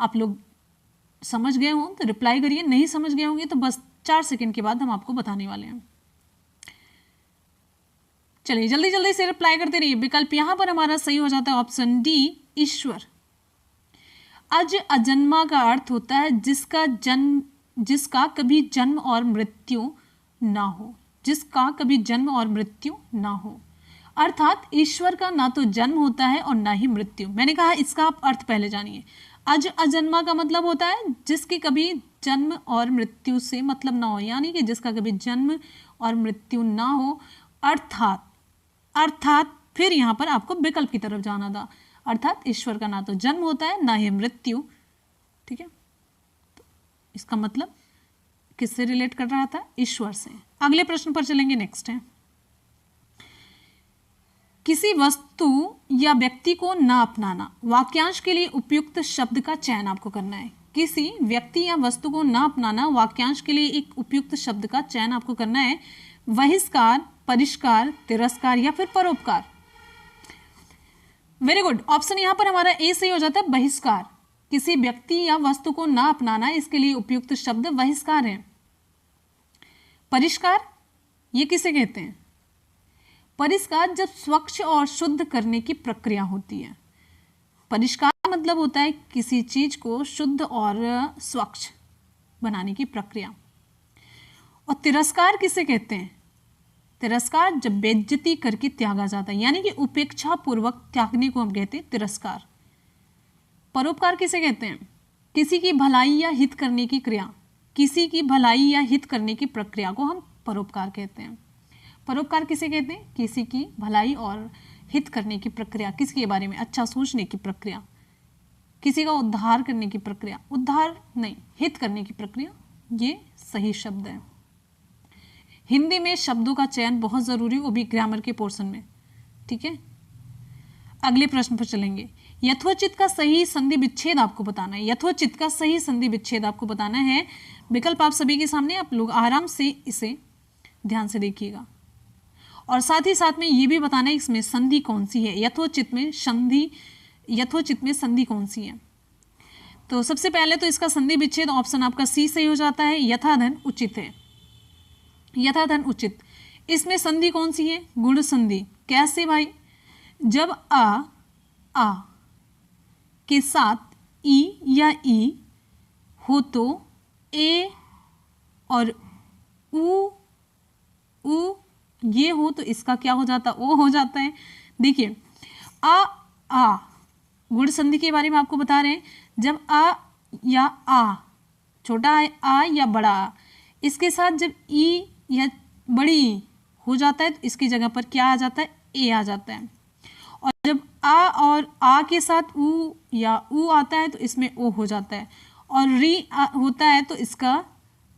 आप लोग समझ गए हों तो रिप्लाई करिए, नहीं समझ गए होंगे तो बस 4 सेकंड के बाद हम आपको बताने वाले हैं। चलिए जल्दी जल्दी से रिप्लाई करते रहिए। विकल्प यहां पर हमारा सही हो जाता है ऑप्शन डी, ईश्वर। अज अजन्मा का अर्थ होता है जिसका कभी जन्म और मृत्यु ना हो, जिसका कभी जन्म और मृत्यु ना हो। अर्थात ईश्वर का ना तो जन्म होता है और ना ही मृत्यु। मैंने कहा इसका आप अर्थ पहले जानिए। अज अजन्मा का मतलब होता है जिसके कभी जन्म और मृत्यु से मतलब ना हो, यानी कि जिसका कभी जन्म और मृत्यु ना हो। अर्थात फिर यहाँ पर आपको विकल्प की तरफ जाना था। अर्थात ईश्वर का ना तो जन्म होता है ना ही मृत्यु, ठीक है। तो इसका मतलब किससे रिलेट कर रहा था? ईश्वर से। अगले प्रश्न पर चलेंगे। नेक्स्ट है, किसी वस्तु या व्यक्ति को ना अपनाना। वाक्यांश के लिए उपयुक्त शब्द का चयन आपको करना है। किसी व्यक्ति या वस्तु को ना अपनाना, वाक्यांश के लिए एक उपयुक्त शब्द का चयन आपको करना है। बहिष्कार, परिष्कार, तिरस्कार या फिर परोपकार। वेरी गुड, ऑप्शन यहां पर हमारा ए सही हो जाता है, बहिष्कार। किसी व्यक्ति या वस्तु को ना अपनाना, इसके लिए उपयुक्त शब्द बहिष्कार है। परिष्कार ये किसे कहते हैं? परिष्कार जब स्वच्छ और शुद्ध करने की प्रक्रिया होती है। परिष्कार मतलब होता है किसी चीज को शुद्ध और स्वच्छ बनाने की प्रक्रिया। और तिरस्कार किसे कहते हैं? तिरस्कार जब बेइज्जती करके त्यागा जाता है, यानी कि उपेक्षा पूर्वक त्यागने को हम कहते हैं तिरस्कार। परोपकार किसे कहते हैं? किसी की भलाई या हित करने की क्रिया, किसी की भलाई या हित करने की प्रक्रिया को हम परोपकार कहते हैं। परोपकार किसे कहते हैं? किसी की भलाई और हित करने की प्रक्रिया, किसी के बारे में अच्छा सोचने की प्रक्रिया, किसी का उद्धार करने की प्रक्रिया, उद्धार नहीं, हित करने की प्रक्रिया, ये सही शब्द है। हिंदी में शब्दों का चयन बहुत जरूरी, वो भी ग्रामर के पोर्शन में। ठीक है, अगले प्रश्न पर चलेंगे। यथोचित का सही संधि विच्छेद आपको बताना है। यथोचित का सही संधि विच्छेद आपको बताना है। विकल्प आप सभी के सामने, आप लोग आराम से इसे ध्यान से देखिएगा। और साथ ही साथ में ये भी बताना है इसमें संधि कौन सी है, यथोचित में संधि कौन सी है। तो सबसे पहले तो इसका संधि विच्छेद ऑप्शन आपका सी सही हो जाता है, यथाधन उचित है। यथाधन उचित, इसमें संधि कौन सी है? गुण संधि। कैसे भाई? जब आ के साथ ई या ई हो तो ए और उ ये हो तो इसका क्या हो जाता? ओ हो जाता है। देखिए आ गुण संधि के बारे में आपको बता रहे हैं। जब आ या आ, छोटा आ या बड़ा आ, इसके साथ जब ई या बड़ी ई हो जाता है तो इसकी जगह पर क्या आ जाता है? ए आ जाता है। और जब आ और आ के साथ उ या उ आता है तो इसमें ओ हो जाता है। और री होता है तो इसका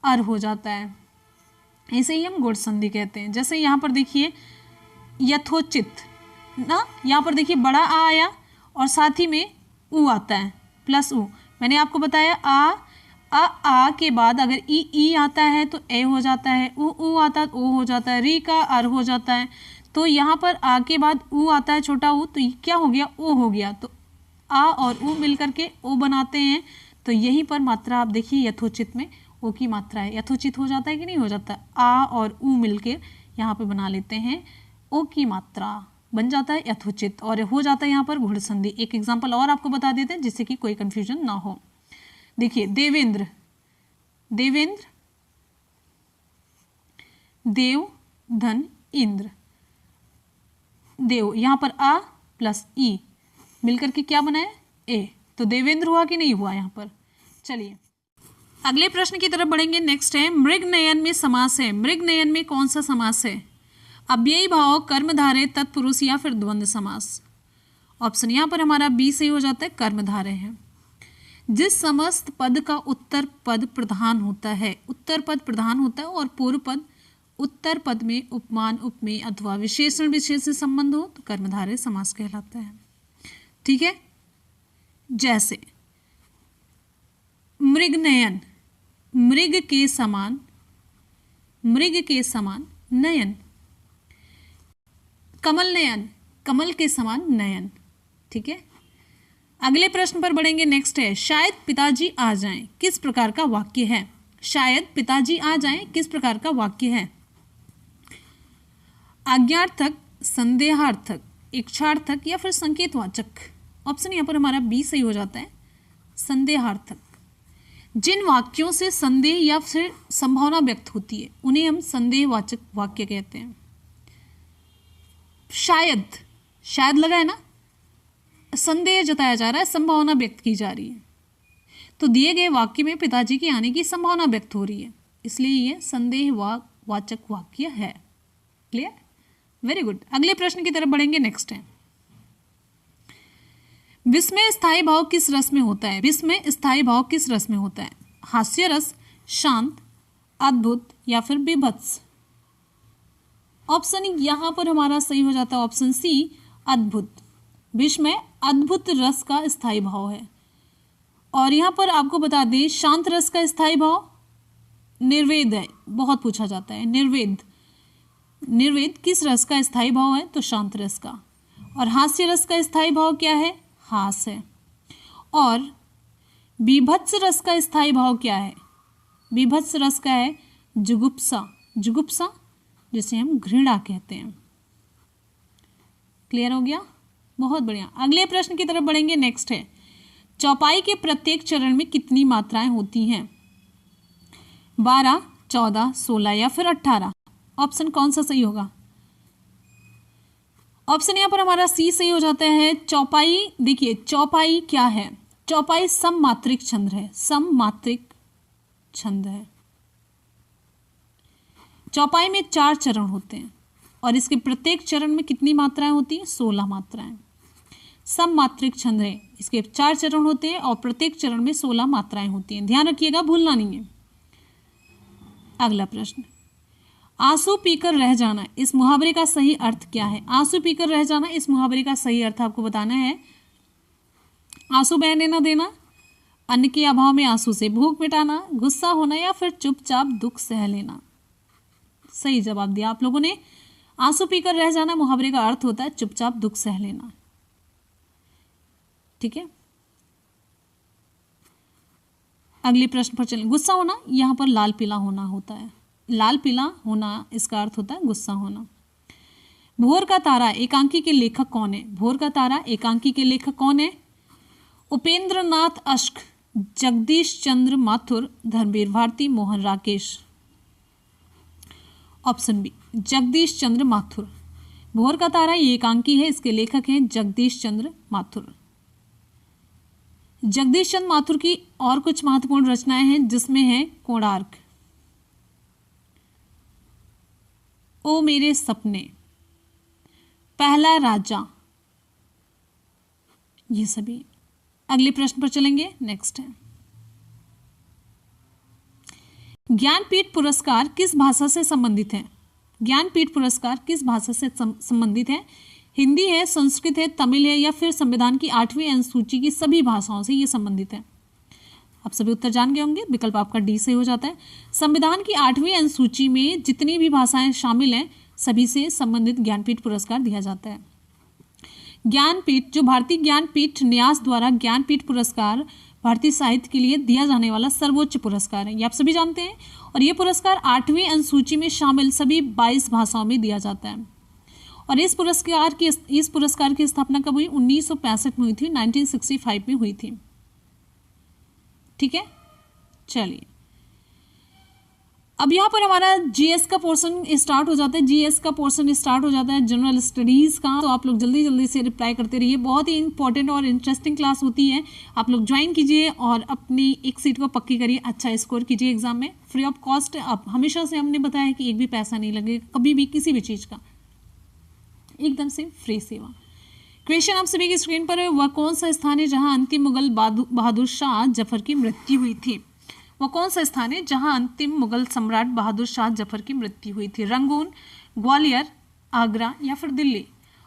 अर हो जाता है। इसे ही हम गुण संधि कहते हैं। जैसे यहाँ पर देखिए यथोचित ना, यहाँ पर देखिए बड़ा आ आया और साथ ही में उ आता है प्लस उ। मैंने आपको बताया आ के बाद अगर ई आता है तो ए हो जाता है, उ आता है तो ओ हो जाता है, री का अर हो जाता है। तो यहाँ पर आ के बाद उ आता है, छोटा उ, तो क्या हो गया? ओ हो गया। तो आ और उ मिलकर के ओ बनाते हैं। तो यहीं पर मात्रा आप देखिए यथोचित में ओ की मात्रा है। यथोचित हो जाता है कि नहीं हो जाता? आ और उ मिलकर यहाँ पे बना लेते हैं ओ की मात्रा, बन जाता है यथोचित और हो जाता है यहाँ पर गुण संधि। एक एग्जाम्पल और आपको बता देते हैं जिससे कि कोई कंफ्यूजन ना हो। देखिए देवेंद्र, देवेंद्र, देव, धन, इंद्र। देव यहाँ पर आ प्लस ई मिलकर के क्या बना है? ए। तो देवेंद्र हुआ कि नहीं हुआ यहाँ पर? चलिए अगले प्रश्न की तरफ बढ़ेंगे। नेक्स्ट है मृगनयन में समास है। मृगनयन में कौन सा समास है? अव्ययी भाव, कर्मधारय, तत्पुरुष या फिर द्वंद्व समास। ऑप्शन यहाँ पर हमारा बी सही हो जाता है, कर्मधारय है। जिस समस्त पद का उत्तर पद प्रधान होता है, उत्तर पद प्रधान होता है और पूर्व पद उत्तर पद में उपमान, उपमेय अथवा विशेषण विशेष से संबंध हो तो कर्मधारय समास कहलाता है। ठीक है, जैसे मृगनयन, मृग के समान, मृग के समान नयन। कमल नयन, कमल के समान नयन। ठीक है, अगले प्रश्न पर बढ़ेंगे। नेक्स्ट है शायद पिताजी आ जाएं, किस प्रकार का वाक्य है? शायद पिताजी आ जाएं किस प्रकार का वाक्य है? आज्ञार्थक, संदेहार्थक, इच्छार्थक या फिर संकेतवाचक। ऑप्शन यहाँ पर हमारा बी सही हो जाता है, संदेहार्थक। जिन वाक्यों से संदेह या फिर संभावना व्यक्त होती है उन्हें हम संदेहवाचक वाक्य कहते हैं। शायद, शायद लगा है ना, संदेह जताया जा रहा है, संभावना व्यक्त की जा रही है। तो दिए गए वाक्य में पिताजी के आने की संभावना व्यक्त हो रही है, इसलिए ये संदेहवाचक वाक्य है। क्लियर? Very good. अगले प्रश्न की तरफ बढ़ेंगे। नेक्स्ट है विस्मय स्थायी भाव किस रस में होता है? विस्मय स्थायी भाव किस रस में होता है? हास्य रस, शांत, अद्भुत या फिर बीभत्स। ऑप्शन यहां पर हमारा सही हो जाता है ऑप्शन सी, अद्भुत। विस्मय अद्भुत रस का स्थायी भाव है और यहाँ पर आपको बता दें शांत रस का स्थायी भाव निर्वेद है, बहुत पूछा जाता है। निर्वेद किस रस का स्थायी भाव है? तो शांत रस का। और हास्य रस का स्थायी भाव क्या है? हास है। और बीभत्स रस का स्थायी भाव क्या है? बीभत्स रस का है जुगुप्सा। जुगुप्सा जिसे हम घृणा कहते हैं। क्लियर हो गया? बहुत बढ़िया। अगले प्रश्न की तरफ बढ़ेंगे। नेक्स्ट है, चौपाई के प्रत्येक चरण में कितनी मात्राएं होती हैं? 12, 14, 16 या फिर 18? ऑप्शन कौन सा सही होगा? ऑप्शन यहाँ पर हमारा सी सही हो जाता है। चौपाई, देखिए चौपाई क्या है? चौपाई सममात्रिक छंद है। सममात्रिक छंद है। चौपाई में 4 चरण होते हैं और इसके प्रत्येक चरण में कितनी मात्राएं होती हैं? 16 मात्राएं। सममात्रिक छंद है, इसके 4 चरण होते हैं और प्रत्येक चरण में 16 मात्राएं होती हैं। ध्यान रखिएगा, भूलना नहीं है। अगला प्रश्न, आंसू पीकर रह जाना, इस मुहावरे का सही अर्थ क्या है? आंसू पीकर रह जाना, इस मुहावरे का सही अर्थ आपको बताना है। आंसू बहने न देना, अन्न के अभाव में आंसू से भूख मिटाना, गुस्सा होना या फिर चुपचाप दुख सह लेना। सही जवाब दिया आप लोगों ने। आंसू पीकर रह जाना मुहावरे का अर्थ होता है चुपचाप दुख सह लेना। ठीक है, अगले प्रश्न पर चलें। गुस्सा होना, यहां पर लाल पीला होना होता है। लाल पीला होना इसका अर्थ होता है गुस्सा होना। भोर का तारा एकांकी के लेखक कौन है? भोर का तारा एकांकी के लेखक कौन है? उपेंद्र नाथ अश्क, जगदीश चंद्र माथुर, धर्मवीर भारती, मोहन राकेश। ऑप्शन बी जगदीश चंद्र माथुर। भोर का तारा ये एकांकी है, इसके लेखक हैं जगदीश चंद्र माथुर। जगदीश चंद्र माथुर की और कुछ महत्वपूर्ण रचनाएं हैं जिसमें है कोणार्क, ओ मेरे सपने, पहला राजा, ये सभी। अगले प्रश्न पर चलेंगे। नेक्स्ट है, ज्ञानपीठ पुरस्कार किस भाषा से संबंधित है? ज्ञानपीठ पुरस्कार किस भाषा से संबंधित है? हिंदी है, संस्कृत है, तमिल है या फिर संविधान की 8वीं अनुसूची की सभी भाषाओं से ये संबंधित है? आप सभी उत्तर जान गए होंगे। विकल्प आपका डी से हो जाता है। संविधान की 8वीं अनुसूची में जितनी भी भाषाएं शामिल हैं सभी से संबंधित ज्ञानपीठ पुरस्कार दिया जाता है। ज्ञानपीठ, जो भारतीय ज्ञानपीठ न्यास द्वारा ज्ञानपीठ पुरस्कार भारतीय साहित्य के लिए दिया जाने वाला सर्वोच्च पुरस्कार है, ये आप सभी जानते हैं। और ये पुरस्कार 8वीं अनुसूची में शामिल सभी 22 भाषाओं में दिया जाता है। और इस पुरस्कार की स्थापना कब हुई? 1965 में हुई थी, 1965 में हुई थी। ठीक है, चलिए अब यहाँ पर हमारा जीएस का पोर्शन स्टार्ट हो जाता है। जीएस का पोर्शन स्टार्ट हो जाता है जनरल स्टडीज़ का। तो आप लोग जल्दी जल्दी से रिप्लाई करते रहिए। बहुत ही इंपॉर्टेंट और इंटरेस्टिंग क्लास होती है। आप लोग ज्वाइन कीजिए और अपनी एक सीट को पक्की करिए, अच्छा स्कोर कीजिए एग्जाम में। Free of cost. अब हमेशा से हमने बताया कि एक भी पैसा नहीं लगेगा कभी भी किसी भी चीज़ का, एकदम से फ्री सेवा। क्वेश्चन आप सभी की स्क्रीन पर है, वह कौन सा स्थान है जहाँ अंतिम मुगल बहादुर शाह जफर की मृत्यु हुई थी? वह कौन सा स्थान है जहां अंतिम मुगल सम्राट बहादुर शाह जफर की मृत्यु हुई थी? रंगून, ग्वालियर, आगरा या फिर दिल्ली?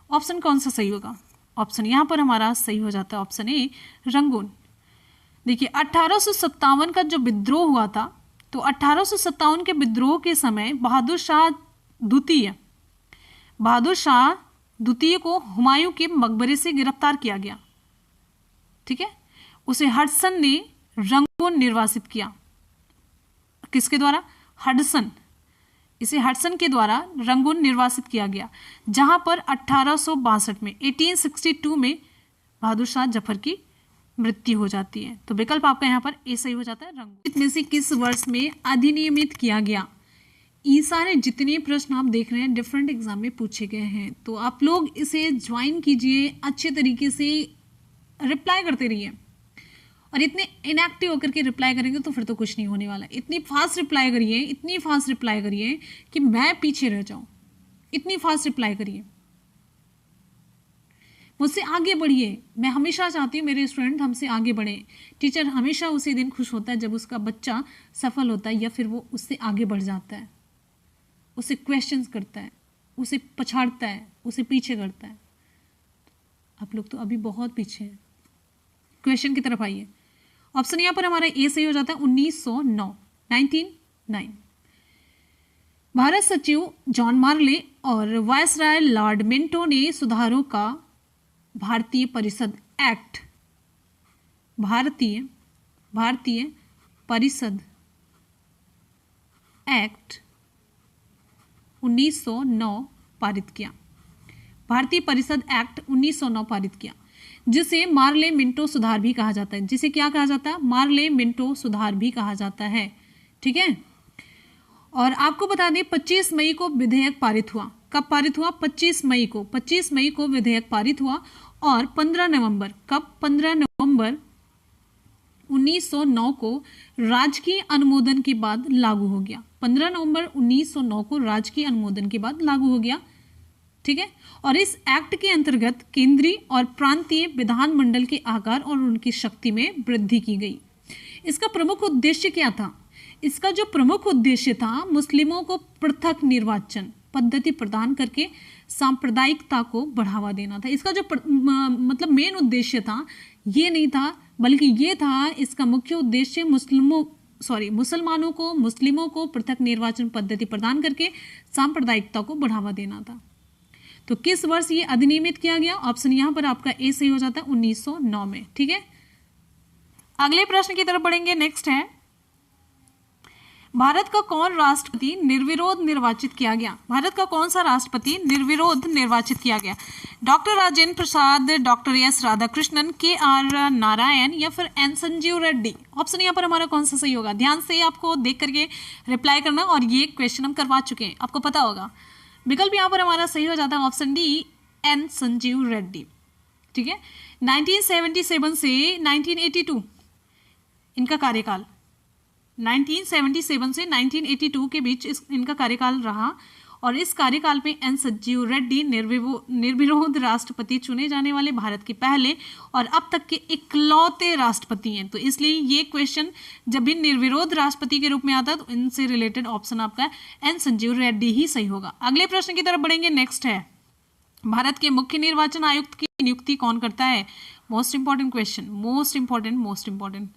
ऑप्शन कौन सा सही होगा? ऑप्शन यहाँ पर हमारा सही हो जाता है ऑप्शन ए, रंगून। देखिए 1857 का जो विद्रोह हुआ था, तो 1857 के विद्रोह के समय बहादुर शाह द्वितीय को हुमायूं के मकबरे से गिरफ्तार किया गया। ठीक है, उसे हडसन ने रंगून निर्वासित किया। किसके द्वारा? हडसन। इसे हडसन के द्वारा रंगून निर्वासित किया गया, जहां पर 1862 में 1862 में बहादुर शाह जफर की मृत्यु हो जाती है। तो विकल्प आपका यहाँ पर ए सही हो जाता है, रंगून। इसमें से किस वर्ष में अधिनियमित किया गया? ये सारे जितने प्रश्न आप देख रहे हैं डिफरेंट एग्जाम में पूछे गए हैं, तो आप लोग इसे ज्वाइन कीजिए, अच्छे तरीके से रिप्लाई करते रहिए। और इतने इनएक्टिव होकर के रिप्लाई करेंगे तो फिर तो कुछ नहीं होने वाला। इतनी फास्ट रिप्लाई करिए कि मैं पीछे रह जाऊं। इतनी फास्ट रिप्लाई करिए, मुझसे आगे बढ़िए। मैं हमेशा चाहती हूँ मेरे स्टूडेंट हमसे आगे बढ़े। टीचर हमेशा उसी दिन खुश होता है जब उसका बच्चा सफल होता है या फिर वो उससे आगे बढ़ जाता है, उसे क्वेश्चंस करता है, उसे पछाड़ता है, उसे पीछे करता है। आप लोग तो अभी बहुत पीछे हैं। क्वेश्चन की तरफ आइए। ऑप्शन यहाँ पर हमारा ए सही हो जाता है 1909, 1909। भारत सचिव जॉन मार्ले और वायसराय लॉर्ड मिंटो ने सुधारों का भारतीय परिषद एक्ट, भारतीय परिषद एक्ट 1909 पारित किया। भारतीय परिषद एक्ट 1909 पारित किया, जिसे मार्ले मिंटो सुधार भी कहा जाता है। जिसे क्या कहा जाता है? मार्ले मिंटो सुधार भी कहा जाता है। ठीक है। और आपको बता दें 25 मई को विधेयक पारित हुआ। कब पारित हुआ? 25 मई को। 25 मई को विधेयक पारित हुआ और 15 नवंबर, कब? 15 नवंबर 1909 को राजकीय अनुमोदन के बाद लागू हो गया। 15 नवंबर 1909 को राजकीय अनुमोदन के बाद लागू हो गया। ठीक है। और इस एक्ट के अंतर्गत केंद्रीय और प्रांतीय विधानमंडल के आकार और उनकी शक्ति में वृद्धि की गई। इसका प्रमुख उद्देश्य क्या था? इसका जो प्रमुख उद्देश्य था, मुस्लिमों को पृथक निर्वाचन पद्धति प्रदान करके सांप्रदायिकता को बढ़ावा देना था। इसका जो मतलब मेन उद्देश्य था, ये नहीं था, बल्कि ये था, इसका मुख्य उद्देश्य मुसलमानों को, मुस्लिमों को पृथक निर्वाचन पद्धति प्रदान करके सांप्रदायिकता को बढ़ावा देना था। तो किस वर्ष ये अधिनियमित किया गया? ऑप्शन यहाँ पर आपका ए सही हो जाता है 1909 में। ठीक है। अगले प्रश्न की तरफ बढ़ेंगे। नेक्स्ट है, भारत का कौन राष्ट्रपति निर्विरोध निर्वाचित किया गया? भारत का कौन सा राष्ट्रपति निर्विरोध निर्वाचित किया गया? Doctor Rajendra Prasad, doctor S Radhakrishnan, के आर नारायण या फिर एन संजीव रेड्डी? ऑप्शन यहाँ पर हमारा कौन सा सही होगा? ध्यान से आपको देख करके रिप्लाई करना, और ये क्वेश्चन हम करवा चुके हैं, आपको पता होगा। विकल्प यहाँ पर हमारा सही हो जाता है option D, N Sanjiva Reddy. ठीक है। 1977 से 1982 इनका कार्यकाल, 1977 से 1982 के बीच इनका कार्यकाल रहा, और इस कार्यकाल में एन संजीव रेड्डी निर्विरोध राष्ट्रपति चुने जाने वाले भारत के पहले और अब तक के इकलौते राष्ट्रपति हैं। तो इसलिए ये क्वेश्चन जब भी निर्विरोध राष्ट्रपति के रूप में आता है, तो इनसे रिलेटेड ऑप्शन आपका एन संजीव रेड्डी ही सही होगा। अगले प्रश्न की तरफ बढ़ेंगे। नेक्स्ट है, भारत के मुख्य निर्वाचन आयुक्त की नियुक्ति कौन करता है? Most important question, most important.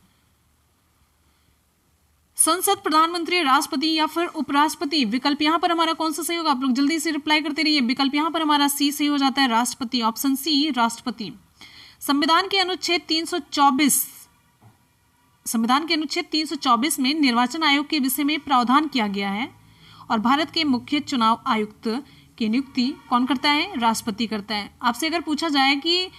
संसद, प्रधानमंत्री, राष्ट्रपति या फिर उपराष्ट्रपति? विकल्प यहाँ पर हमारा कौन सा सही होगा? आप लोग जल्दी से रिप्लाई करते रहिए। विकल्प यहाँ पर हमारा सी सही हो जाता है, राष्ट्रपति। ऑप्शन सी, राष्ट्रपति। संविधान के अनुच्छेद 324 में निर्वाचन आयोग के विषय में प्रावधान किया गया है, और भारत के मुख्य चुनाव आयुक्त की नियुक्ति कौन करता है? राष्ट्रपति करता है। आपसे अगर पूछा जाए कि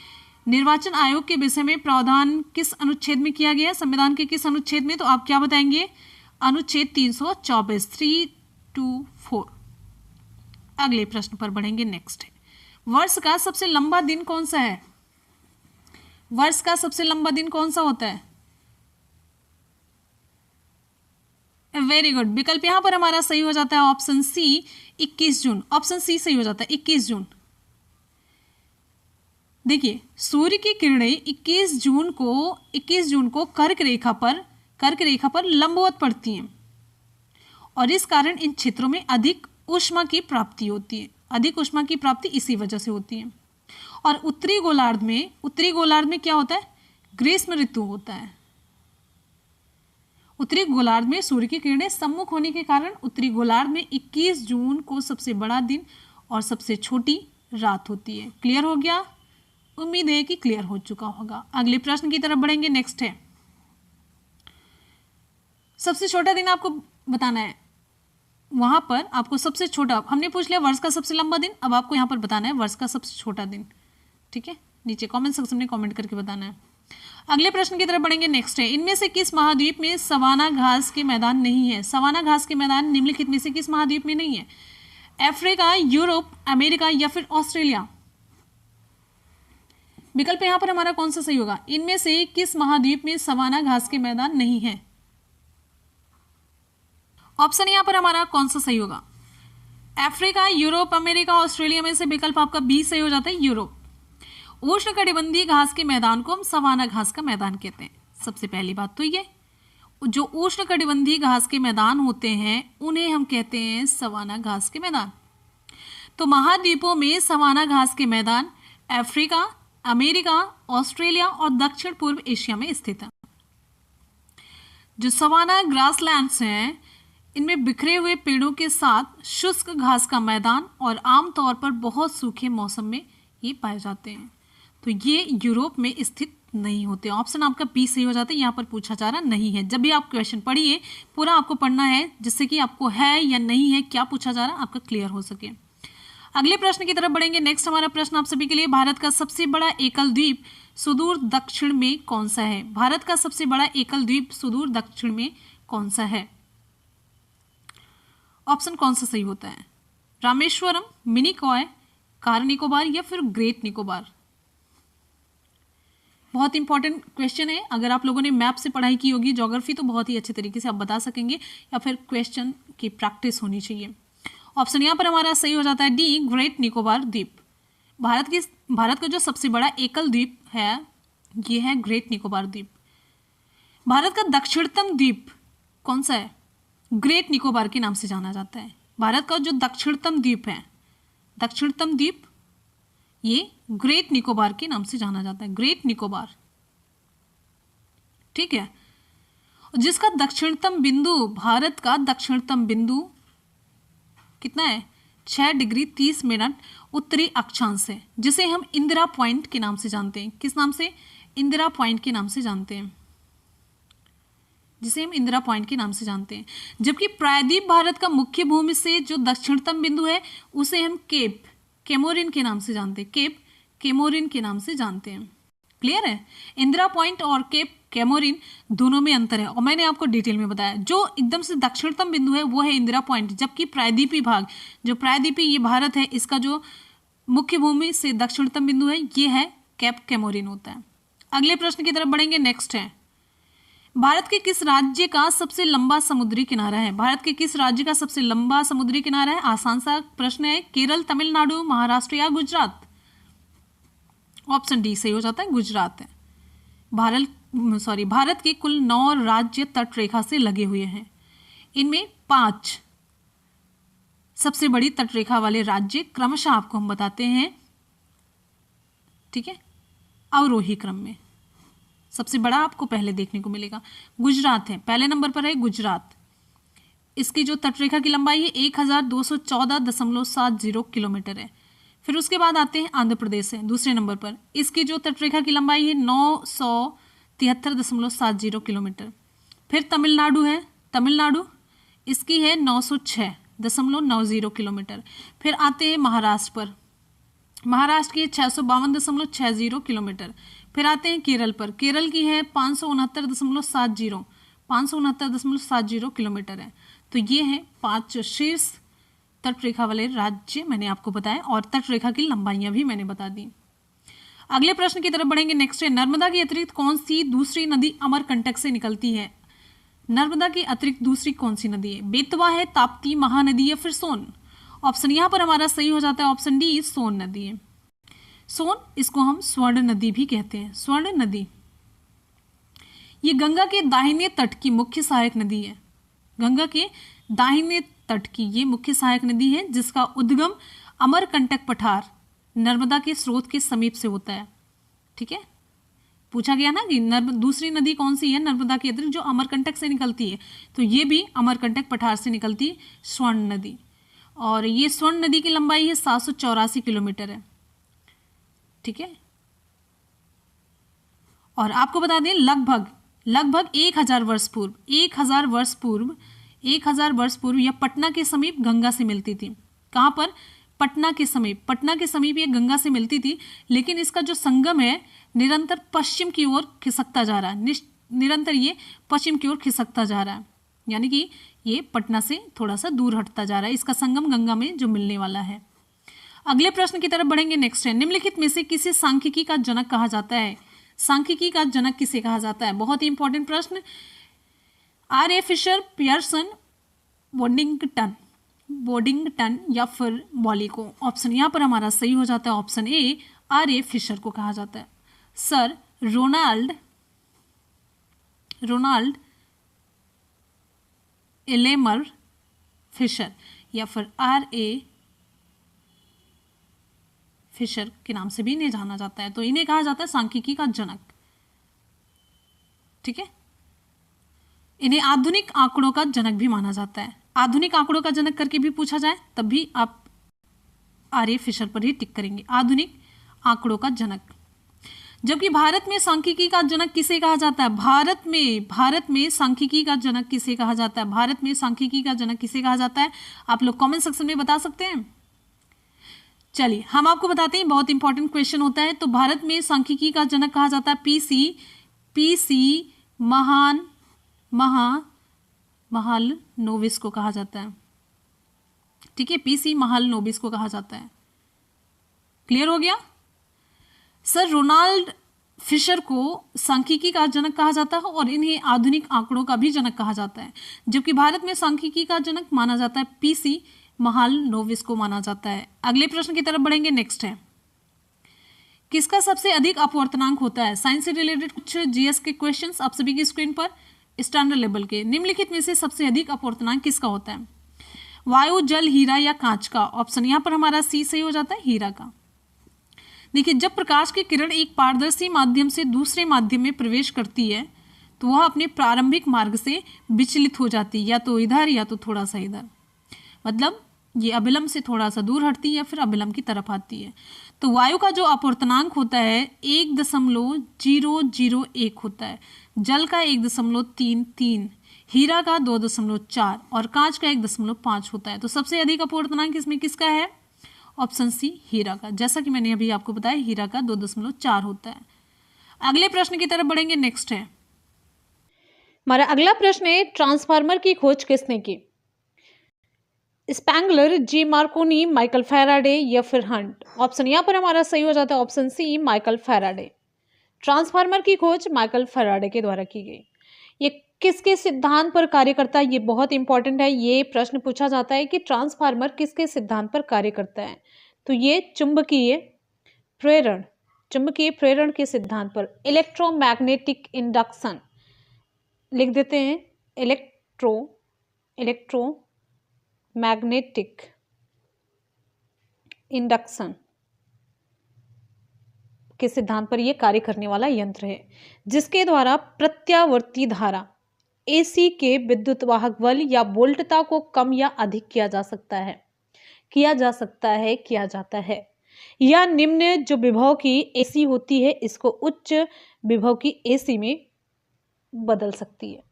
निर्वाचन आयोग के विषय में प्रावधान किस अनुच्छेद में किया गया, संविधान के किस अनुच्छेद में, तो आप क्या बताएंगे? अनुच्छेद 324, 324। अगले प्रश्न पर बढ़ेंगे। नेक्स्ट है, वर्ष का सबसे लंबा दिन कौन सा है? वर्ष का सबसे लंबा दिन कौन सा होता है? Very good. विकल्प यहां पर हमारा सही हो जाता है ऑप्शन सी, 21 जून। ऑप्शन सी सही हो जाता है, 21 जून। देखिए, सूर्य की किरणें 21 जून को कर्क रेखा पर लंबवत पड़ती हैं, और इस कारण इन क्षेत्रों में अधिक ऊष्मा की प्राप्ति होती है। अधिक ऊष्मा की प्राप्ति इसी वजह से होती है। और उत्तरी गोलार्ध में क्या होता है? ग्रीष्म ऋतु होता है। उत्तरी गोलार्ध में सूर्य की किरणें सम्मुख होने के कारण उत्तरी गोलार्ध में 21 जून को सबसे बड़ा दिन और सबसे छोटी रात होती है। क्लियर हो गया? उम्मीद है कि क्लियर हो चुका होगा। अगले प्रश्न की तरफ बढ़ेंगे। नेक्स्ट है, सबसे छोटा दिन आपको बताना है। वहां पर आपको सबसे छोटा, हमने पूछ लिया वर्ष का सबसे लंबा दिन, अब आपको यहां पर बताना है वर्ष का सबसे छोटा दिन। ठीक है, नीचे कमेंट सेक्शन में कमेंट करके बताना है। अगले प्रश्न की तरफ बढ़ेंगे। नेक्स्ट है, इनमें से किस महाद्वीप में सवाना घास के मैदान नहीं है? सवाना घास के मैदान निम्नलिखित में से किस महाद्वीप में नहीं है? अफ्रीका, यूरोप, अमेरिका या फिर ऑस्ट्रेलिया? विकल्प यहां पर हमारा कौन सा सही होगा? इनमें से किस महाद्वीप में सवाना घास के मैदान नहीं है? ऑप्शन यहां पर हमारा कौन सा सही होगा? अफ्रीका, यूरोप, अमेरिका, ऑस्ट्रेलिया में से विकल्प आपका बी सही हो जाता है, यूरोप। उष्णकटिबंधीय घास के मैदान को हम सवाना घास का मैदान कहते हैं। सबसे पहली बात तो ये, जो उष्णकटिबंधीय घास के मैदान होते हैं उन्हें हम कहते हैं सवाना घास के मैदान। तो महाद्वीपों में सवाना घास के मैदान अफ्रीका, अमेरिका, ऑस्ट्रेलिया और दक्षिण पूर्व एशिया में स्थित है। जो सवाना ग्रासलैंड्स हैं इनमें बिखरे हुए पेड़ों के साथ शुष्क घास का मैदान और आमतौर पर बहुत सूखे मौसम में ये पाए जाते हैं। तो ये यूरोप में स्थित नहीं होते। ऑप्शन आपका बी सही हो जाता है, यहाँ पर पूछा जा रहा नहीं है। जब भी आप क्वेश्चन पढ़िए पूरा आपको पढ़ना है जिससे कि आपको है या नहीं है क्या पूछा जा रहा है आपका क्लियर हो सके। अगले प्रश्न की तरफ बढ़ेंगे। नेक्स्ट हमारा प्रश्न आप सभी के लिए, भारत का सबसे बड़ा एकल द्वीप सुदूर दक्षिण में कौन सा है? भारत का सबसे बड़ा एकल द्वीप सुदूर दक्षिण में कौन सा है? ऑप्शन कौन सा सही होता है? रामेश्वरम, मिनिकॉय, कार निकोबार या फिर ग्रेट निकोबार? बहुत इंपॉर्टेंट क्वेश्चन है। अगर आप लोगों ने मैप से पढ़ाई की होगी, ज्योग्राफी, तो बहुत ही अच्छे तरीके से आप बता सकेंगे, या फिर क्वेश्चन की प्रैक्टिस होनी चाहिए। ऑप्शन यहाँ पर हमारा सही हो जाता है डी, ग्रेट निकोबार द्वीप। भारत का जो सबसे बड़ा एकल द्वीप है ये है ग्रेट निकोबार द्वीप। भारत का दक्षिणतम द्वीप कौन सा है? ग्रेट निकोबार के नाम से जाना जाता है। भारत का जो दक्षिणतम द्वीप है, दक्षिणतम द्वीप, ये ग्रेट निकोबार के नाम से जाना जाता है, ग्रेट निकोबार। ठीक है, जिसका दक्षिणतम बिंदु, भारत का दक्षिणतम बिंदु कितना है? 6 डिग्री 30 मिनट उत्तरी अक्षांश है, जिसे हम इंदिरा पॉइंट के नाम से जानते हैं। किस नाम से? इंदिरा पॉइंट के नाम से जानते हैं, जिसे हम इंदिरा पॉइंट के नाम से जानते हैं। जबकि प्रायद्वीप भारत का मुख्य भूमि से जो दक्षिणतम बिंदु है उसे हम केप केमोरिन के नाम से जानते हैं, केप केमोरिन के नाम से जानते हैं। क्लियर है? इंदिरा पॉइंट और केप केमोरिन दोनों में अंतर है और मैंने आपको डिटेल में बताया। जो एकदम से दक्षिणतम बिंदु है वो है इंदिरा पॉइंट, जबकि प्रायद्वीपी भाग, जो प्रायद्वीपी ये भारत है, इसका जो मुख्य भूमि से दक्षिणतम बिंदु है ये है केप केमोरिन होता है। अगले प्रश्न की तरफ बढ़ेंगे। नेक्स्ट है, भारत के किस राज्य का सबसे लंबा समुद्री किनारा है? भारत के किस राज्य का सबसे लंबा समुद्री किनारा है? आसान सा प्रश्न है। केरल, तमिलनाडु, महाराष्ट्र या गुजरात? ऑप्शन डी सही हो जाता है, गुजरात है। भारत के कुल 9 राज्य तट रेखा से लगे हुए हैं। इनमें 5 सबसे बड़ी तट रेखा वाले राज्य क्रमशः आपको हम बताते हैं, ठीक है, अवरोही क्रम में। सबसे बड़ा आपको पहले देखने को मिलेगा गुजरात है, पहले नंबर पर है गुजरात। इसकी जो तटरेखा की लंबाई है 1214.70 किलोमीटर है। फिर उसके बाद आते हैं आंध्र प्रदेश है दूसरे नंबर पर, इसकी जो तटरेखा की लंबाई है 973.70 किलोमीटर। फिर तमिलनाडु है, तमिलनाडु इसकी है 906.90 किलोमीटर। फिर आते हैं महाराष्ट्र पर, महाराष्ट्र की 652.60 किलोमीटर। फिर आते हैं केरल पर, केरल की है 569.70 किलोमीटर है। तो ये है 5 शीर्ष तटरेखा वाले राज्य मैंने आपको बताया और तटरेखा की लंबाइयां भी मैंने बता दी। अगले प्रश्न की तरफ बढ़ेंगे। नेक्स्ट है, नर्मदा की अतिरिक्त कौन सी दूसरी नदी अमरकंटक से निकलती है? नर्मदा की अतिरिक्त दूसरी कौन सी नदी है? बेतवा है, ताप्ती, महानदी या फिर सोन? ऑप्शन यहां पर हमारा सही हो जाता है ऑप्शन डी, सोन नदी है। सोन, इसको हम स्वर्ण नदी भी कहते हैं, स्वर्ण नदी। ये गंगा के दाहिने तट की मुख्य सहायक नदी है, गंगा के दाहिने तट की ये मुख्य सहायक नदी है, जिसका उद्गम अमरकंटक पठार नर्मदा के स्रोत के समीप से होता है। ठीक है, पूछा गया ना कि दूसरी नदी कौन सी है नर्मदा के अतिरिक्त जो अमरकंटक से निकलती है, तो ये भी अमरकंटक पठार से निकलती है स्वर्ण नदी। और ये स्वर्ण नदी की लंबाई है 784 किलोमीटर है। ठीक है, और आपको बता दें लगभग 1000 वर्ष पूर्व 1000 वर्ष पूर्व यह पटना के समीप गंगा से मिलती थी। कहां पर? पटना के समीप ये गंगा से मिलती थी, लेकिन इसका जो संगम है निरंतर पश्चिम की ओर खिसकता जा रहा है, निरंतर ये पश्चिम की ओर खिसकता जा रहा है, यानी कि ये पटना से थोड़ा सा दूर हटता जा रहा है, इसका संगम गंगा में जो मिलने वाला है। अगले प्रश्न की तरफ बढ़ेंगे। नेक्स्ट है, निम्नलिखित में से किसे सांख्यिकी का जनक कहा जाता है? सांख्यिकी का जनक किसे कहा जाता है? बहुत ही इंपॉर्टेंट प्रश्न। R A Fisher, Pearson, Boddington या फिर बॉलिको? ऑप्शन यहाँ पर हमारा सही हो जाता है option A, R A Fisher को कहा जाता है। सर रोनाल्ड एलेमर फिशर या फिर आर ए फिशर के नाम से भी इन्हें जाना जाता है, तो इन्हें कहा जाता है सांख्यिकी का जनक। ठीक है, इन्हें आधुनिक आंकड़ों का जनक भी माना जाता है। आधुनिक आंकड़ों का जनक करके भी पूछा जाए तब भी आप आर्य फिशर पर ही टिक करेंगे, आधुनिक आंकड़ों का जनक। जबकि भारत में सांख्यिकी का जनक किसे कहा जाता है? भारत में सांख्यिकी का जनक किसे कहा जाता है? भारत में सांख्यिकी का जनक किसे कहा जाता है? आप लोग कमेंट सेक्शन में बता सकते हैं। चलिए हम आपको बताते हैं, बहुत इंपॉर्टेंट क्वेश्चन होता है। तो भारत में सांख्यिकी का जनक कहा जाता है पीसी महालनोबिस को कहा जाता है। ठीक है, पीसी महालनोबिस को कहा जाता है। क्लियर हो गया? सर रोनाल्ड फिशर को सांख्यिकी का जनक कहा जाता है और इन्हें आधुनिक आंकड़ों का भी जनक कहा जाता है। जबकि भारत में सांख्यिकी का जनक माना जाता है पीसी महालनोबिस को माना जाता है। अगले प्रश्न की तरफ बढ़ेंगे। नेक्स्ट है, किसका सबसे अधिक अपवर्तनांक होता है? साइंस से रिलेटेड कुछ जीएस के क्वेश्चंस आप सभी की स्क्रीन पर, स्टैंडर्ड लेवल के। निम्नलिखित में से सबसे अधिक अपवर्तनांक किसका होता है? वायु, जल, हीरा या कांच का? ऑप्शन यहाँ पर हमारा सी सही हो जाता है, हीरा का। देखिए, जब प्रकाश की किरण एक पारदर्शी माध्यम से दूसरे माध्यम में प्रवेश करती है तो वह अपने प्रारंभिक मार्ग से विचलित हो जाती है, या तो इधर या तो थोड़ा सा इधर, मतलब ये अभिलंब से थोड़ा सा दूर हटती है या फिर अभिलंब की तरफ आती है। तो वायु का जो अपवर्तनांक होता है 1.001 होता है, जल का 1.33, हीरा का 2.4 और कांच का 1.5 होता है। तो सबसे अधिक अपवर्तनांक इसमें किसका है? ऑप्शन सी, हीरा का। जैसा कि मैंने अभी आपको बताया, हीरा का 2.4 होता है। अगले प्रश्न की तरफ बढ़ेंगे। नेक्स्ट है, हमारा अगला प्रश्न है, ट्रांसफार्मर की खोज किसने की? स्पेंगलर, जी मार्कोनी, माइकल फैराडे या फिर हंट? ऑप्शन यहाँ पर हमारा सही हो जाता है option C, Michael Faraday. Transformer की खोज माइकल फैराडे के द्वारा की गई। ये किसके सिद्धांत पर कार्य करता है? ये बहुत इंपॉर्टेंट है, ये प्रश्न पूछा जाता है कि ट्रांसफार्मर किसके सिद्धांत पर कार्य करता है। तो ये चुंबकीय प्रेरण के सिद्धांत पर। इलेक्ट्रोमैग्नेटिक इंडक्शन लिख देते हैं, इलेक्ट्रोमैग्नेटिक इंडक्शन के सिद्धांत पर यह कार्य करने वाला यंत्र है, जिसके द्वारा प्रत्यावर्ती धारा एसी के विद्युत वाहक बल या वोल्टता को कम या अधिक किया जाता है, या निम्न जो विभव की एसी होती है इसको उच्च विभव की एसी में बदल सकती है।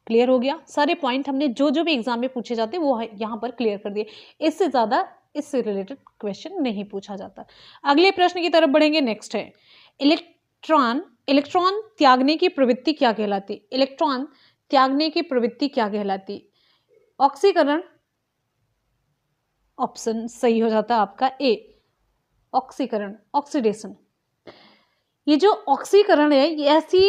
क्लियर हो गया? सारे पॉइंट हमने जो भी एग्जाम में पूछे जाते हैं वो यहाँ पर क्लियर कर दिए। इससे ज्यादा इससे रिलेटेड क्वेश्चन नहीं पूछा जाता। अगले प्रश्न की तरफ बढ़ेंगे। नेक्स्ट है, इलेक्ट्रॉन त्यागने की प्रवृत्ति क्या कहलाती? इलेक्ट्रॉन त्यागने की प्रवृत्ति क्या कहलाती? ऑक्सीकरण। ऑप्शन सही हो जाता है आपका ए, ऑक्सीकरण, ऑक्सीडेशन। ये जो ऑक्सीकरण है ये ऐसी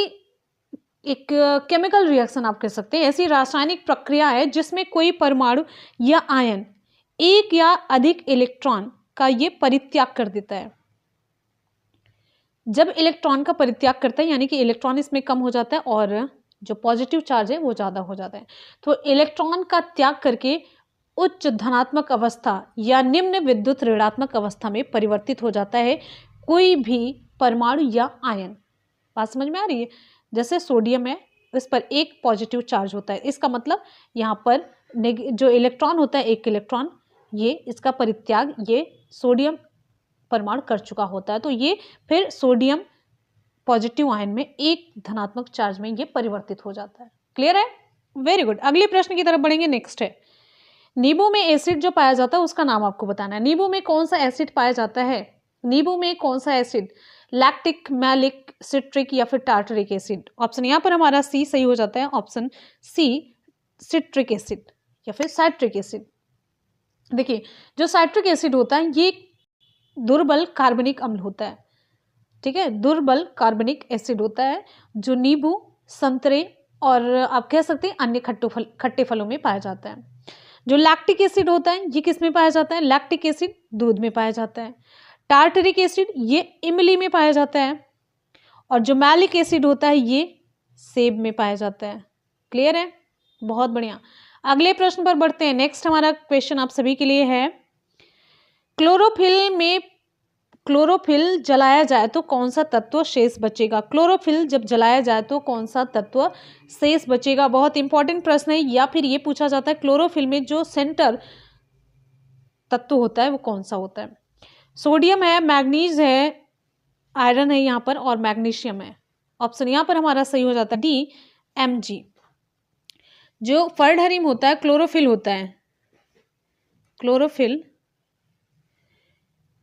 एक केमिकल रिएक्शन आप कह सकते हैं, ऐसी रासायनिक प्रक्रिया है जिसमें कोई परमाणु या आयन एक या अधिक इलेक्ट्रॉन का ये परित्याग कर देता है। जब इलेक्ट्रॉन का परित्याग करता है यानी कि इलेक्ट्रॉन इसमें कम हो जाता है और जो पॉजिटिव चार्ज है वो ज्यादा हो जाता है। तो इलेक्ट्रॉन का त्याग करके उच्च धनात्मक अवस्था या निम्न विद्युत ऋणात्मक अवस्था में परिवर्तित हो जाता है कोई भी परमाणु या आयन। बात समझ में आ रही है? जैसे सोडियम है, इस पर एक पॉजिटिव चार्ज होता है, इसका मतलब यहाँ पर जो इलेक्ट्रॉन होता है, एक इलेक्ट्रॉन, ये इसका परित्याग ये सोडियम परमाणु कर चुका होता है, तो ये फिर सोडियम पॉजिटिव आयन में एक धनात्मक चार्ज में ये परिवर्तित हो जाता है। क्लियर है? Very good. अगले प्रश्न की तरफ बढ़ेंगे। नेक्स्ट है, नींबू में एसिड जो पाया जाता है उसका नाम आपको बताना है। नींबू में कौन सा एसिड पाया जाता है? नींबू में कौन सा एसिड? लैक्टिक, मैलिक, सिट्रिक या फिर टार्टरिक एसिड? ऑप्शन यहाँ पर हमारा सी सही हो जाता है, ऑप्शन सी, सिट्रिक एसिड या फिर साइट्रिक एसिड। देखिए, जो साइट्रिक एसिड होता है ये दुर्बल कार्बनिक अम्ल होता है, ठीक है, दुर्बल कार्बनिक एसिड होता है जो नींबू, संतरे और आप कह सकते हैं अन्य खट्टे फलों में पाया जाता है। जो लैक्टिक एसिड होता है ये किस में पाया जाता है? लैक्टिक एसिड दूध में पाया जाता है। टार्टरिक एसिड ये इमली में पाया जाता है और जो मैलिक एसिड होता है ये सेब में पाया जाता है। क्लियर है? बहुत बढ़िया। अगले प्रश्न पर बढ़ते हैं। नेक्स्ट हमारा क्वेश्चन आप सभी के लिए है, क्लोरोफिल जलाया जाए तो कौन सा तत्व शेष बचेगा? क्लोरोफिल जब जलाया जाए तो कौन सा तत्व शेष बचेगा? बहुत इंपॉर्टेंट प्रश्न है। या फिर ये पूछा जाता है क्लोरोफिल में जो सेंटर तत्व होता है वो कौन सा होता है? सोडियम है, मैग्नीज है, आयरन है यहाँ पर और मैग्नीशियम है। ऑप्शन यहाँ पर हमारा सही हो जाता है डी, Mg। जो फर्डहरिम होता है क्लोरोफिल होता है, क्लोरोफिल